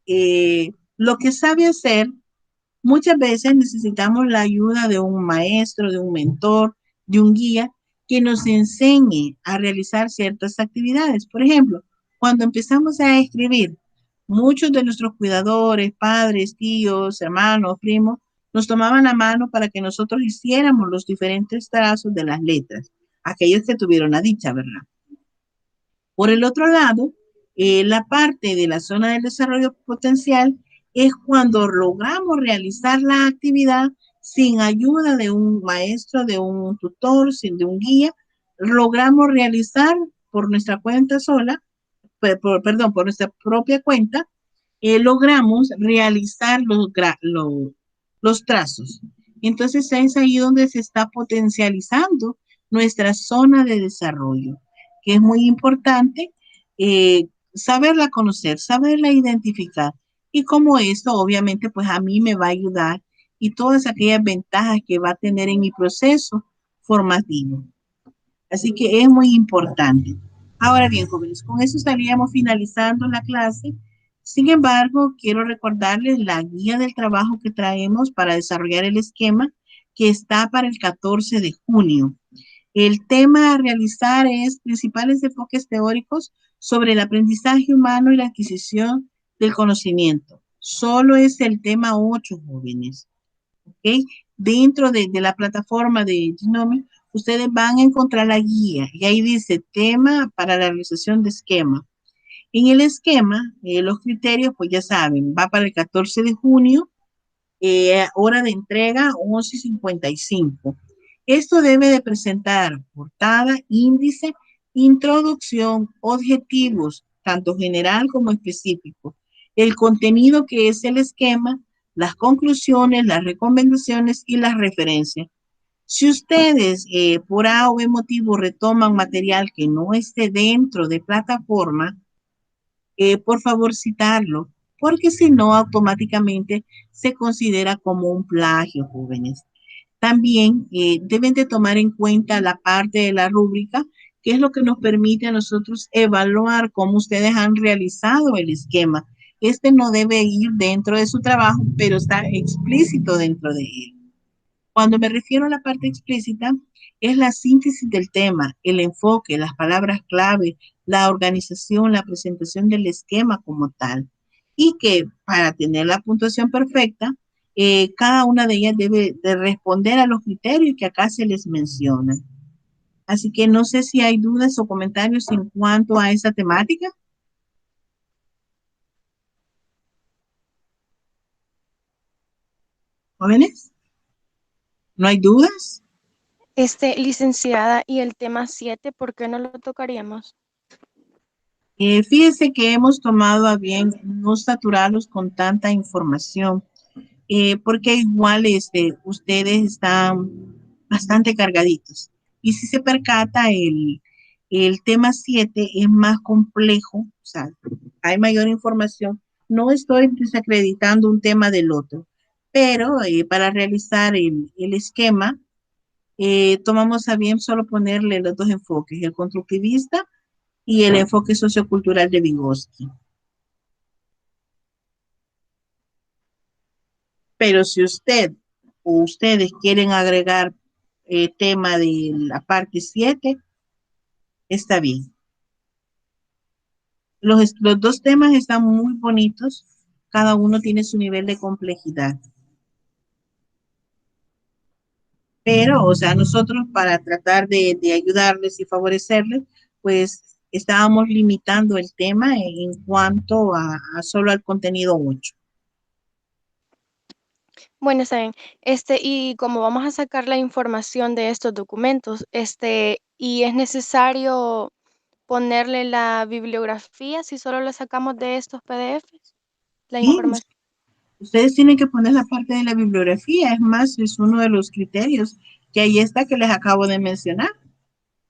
lo que sabe hacer, muchas veces necesitamos la ayuda de un maestro, de un mentor, de un guía que nos enseñe a realizar ciertas actividades. Por ejemplo, cuando empezamos a escribir, muchos de nuestros cuidadores, padres, tíos, hermanos, primos, nos tomaban la mano para que nosotros hiciéramos los diferentes trazos de las letras, aquellos que tuvieron la dicha, ¿verdad? Por el otro lado, la parte de la zona del desarrollo potencial es cuando logramos realizar la actividad sin ayuda de un maestro, de un tutor, sin de un guía, logramos realizar por nuestra cuenta sola, por nuestra propia cuenta, logramos realizar los los trazos. Entonces es ahí donde se está potencializando nuestra zona de desarrollo, que es muy importante saberla conocer, saberla identificar. Y como esto, obviamente, pues a mí me va a ayudar y todas aquellas ventajas que va a tener en mi proceso formativo. Así que es muy importante. Ahora bien, jóvenes, con eso estaríamos finalizando la clase. Sin embargo, quiero recordarles la guía del trabajo que traemos para desarrollar el esquema que está para el 14 de junio. El tema a realizar es principales enfoques teóricos sobre el aprendizaje humano y la adquisición del conocimiento. Solo es el tema 8, jóvenes. ¿Ok? Dentro de la plataforma de Genome, ustedes van a encontrar la guía y ahí dice tema para la realización de esquema. En el esquema, los criterios, pues ya saben, va para el 14 de junio, hora de entrega 11:55. Esto debe de presentar portada, índice, introducción, objetivos, tanto general como específico, el contenido que es el esquema, las conclusiones, las recomendaciones y las referencias. Si ustedes por A o B motivo retoman material que no esté dentro de plataforma, por favor citarlo, porque si no, automáticamente se considera como un plagio, jóvenes. También deben de tomar en cuenta la parte de la rúbrica, que es lo que nos permite a nosotros evaluar cómo ustedes han realizado el esquema. Este no debe ir dentro de su trabajo, pero está explícito dentro de él. Cuando me refiero a la parte explícita, es la síntesis del tema, el enfoque, las palabras clave, la organización, la presentación del esquema como tal. Y que para tener la puntuación perfecta, cada una de ellas debe de responder a los criterios que acá se les menciona. Así que no sé si hay dudas o comentarios en cuanto a esa temática. ¿Jóvenes? ¿No hay dudas? Licenciada, ¿y el tema 7 por qué no lo tocaríamos? Fíjese que hemos tomado a bien no saturarlos con tanta información, porque igual ustedes están bastante cargaditos. Y si se percata, el tema 7 es más complejo, o sea, hay mayor información. No estoy desacreditando un tema del otro, pero para realizar el esquema, tomamos a bien solo ponerle los dos enfoques, el constructivista y el enfoque sociocultural de Vygotsky. Pero si usted o ustedes quieren agregar tema de la parte 7, está bien. Los dos temas están muy bonitos, cada uno tiene su nivel de complejidad. Pero, o sea, nosotros para tratar de ayudarles y favorecerles, pues estábamos limitando el tema en cuanto a solo al contenido 8. Bueno, está bien. Y como vamos a sacar la información de estos documentos, y es necesario ponerle la bibliografía si solo la sacamos de estos PDFs, la Sí, información. ustedes tienen que poner la parte de la bibliografía, es más, es uno de los criterios que ahí está que les acabo de mencionar.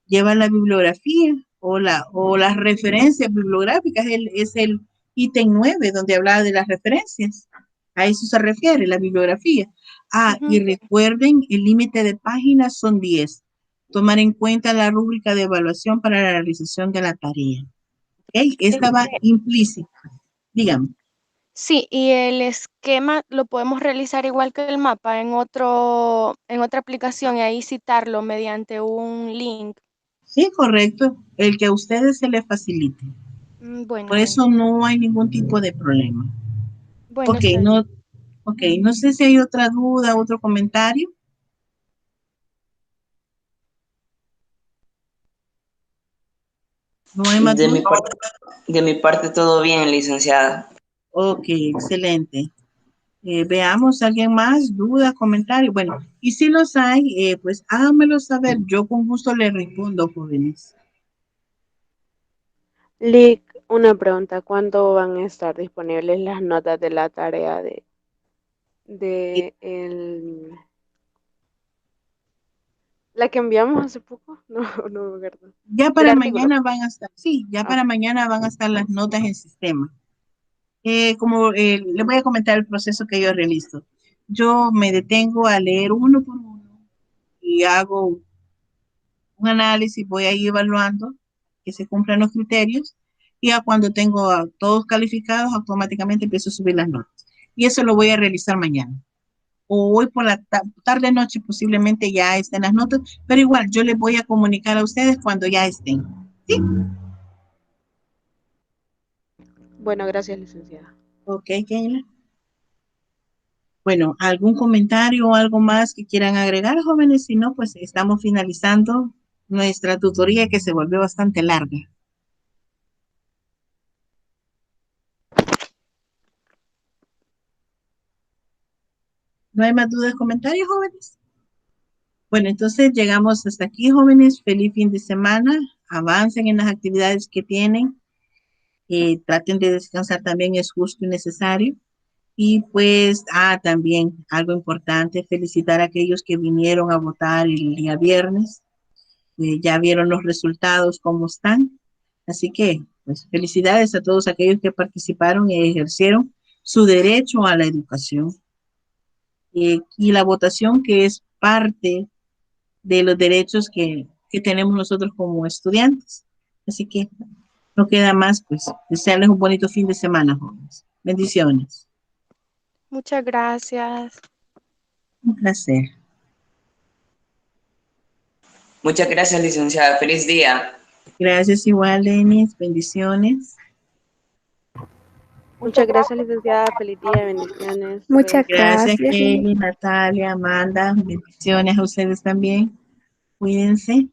Lleva la bibliografía o las referencias bibliográficas, es el ítem 9 donde hablaba de las referencias. A eso se refiere la bibliografía. Y recuerden, el límite de páginas son 10. Tomar en cuenta la rúbrica de evaluación para la realización de la tarea. ¿Okay? Esta va implícita. Dígame. Sí, y el esquema lo podemos realizar igual que el mapa en otra aplicación y ahí citarlo mediante un link. Sí, correcto. El que a ustedes se les facilite. Bueno, Por está bien. eso no hay ningún tipo de problema. Bueno, Ok, está bien. no sé si hay otra duda, otro comentario. ¿No hay más De mi dudas? parte, de mi parte todo bien, licenciada. Ok, excelente. Veamos, ¿alguien más? ¿Dudas, comentarios? Bueno, y si los hay, pues háganmelo saber. Yo con gusto les respondo, jóvenes. Lick, una pregunta, ¿cuándo van a estar disponibles las notas de la tarea de la que enviamos hace poco, no, no me acuerdo. Ya Del para artículo. mañana van a estar, sí, ya Ah, para mañana van a estar las notas en sistema. Como les voy a comentar el proceso que yo realizo. Yo me detengo a leer uno por uno y hago un análisis, voy ahí evaluando que se cumplan los criterios y ya cuando tengo a todos calificados, automáticamente empiezo a subir las notas. Y eso lo voy a realizar mañana. O hoy por la tarde noche posiblemente ya estén las notas, pero igual yo les voy a comunicar a ustedes cuando ya estén. ¿Sí? bueno, gracias, licenciada. Ok, Keila. Bueno, ¿algún comentario o algo más que quieran agregar, jóvenes? Si no, pues estamos finalizando nuestra tutoría que se volvió bastante larga. ¿No hay más dudas, comentarios, jóvenes? Bueno, entonces llegamos hasta aquí, jóvenes. Feliz fin de semana. Avancen en las actividades que tienen. Traten de descansar también, es justo y necesario. Y pues, también algo importante, felicitar a aquellos que vinieron a votar el día viernes. Ya vieron los resultados, cómo están. Así que, pues, felicidades a todos aquellos que participaron y ejercieron su derecho a la educación. Y la votación que es parte de los derechos que tenemos nosotros como estudiantes. Así que no queda más, pues, desearles un bonito fin de semana, jóvenes. Bendiciones. Muchas gracias. Un placer. Muchas gracias, licenciada. Feliz día. Gracias igual, Denis. Bendiciones. Muchas gracias, licenciada. Feliz día, bendiciones. Muchas Gracias, gracias. Kelly, Natalia, Amanda. Bendiciones a ustedes también. Cuídense.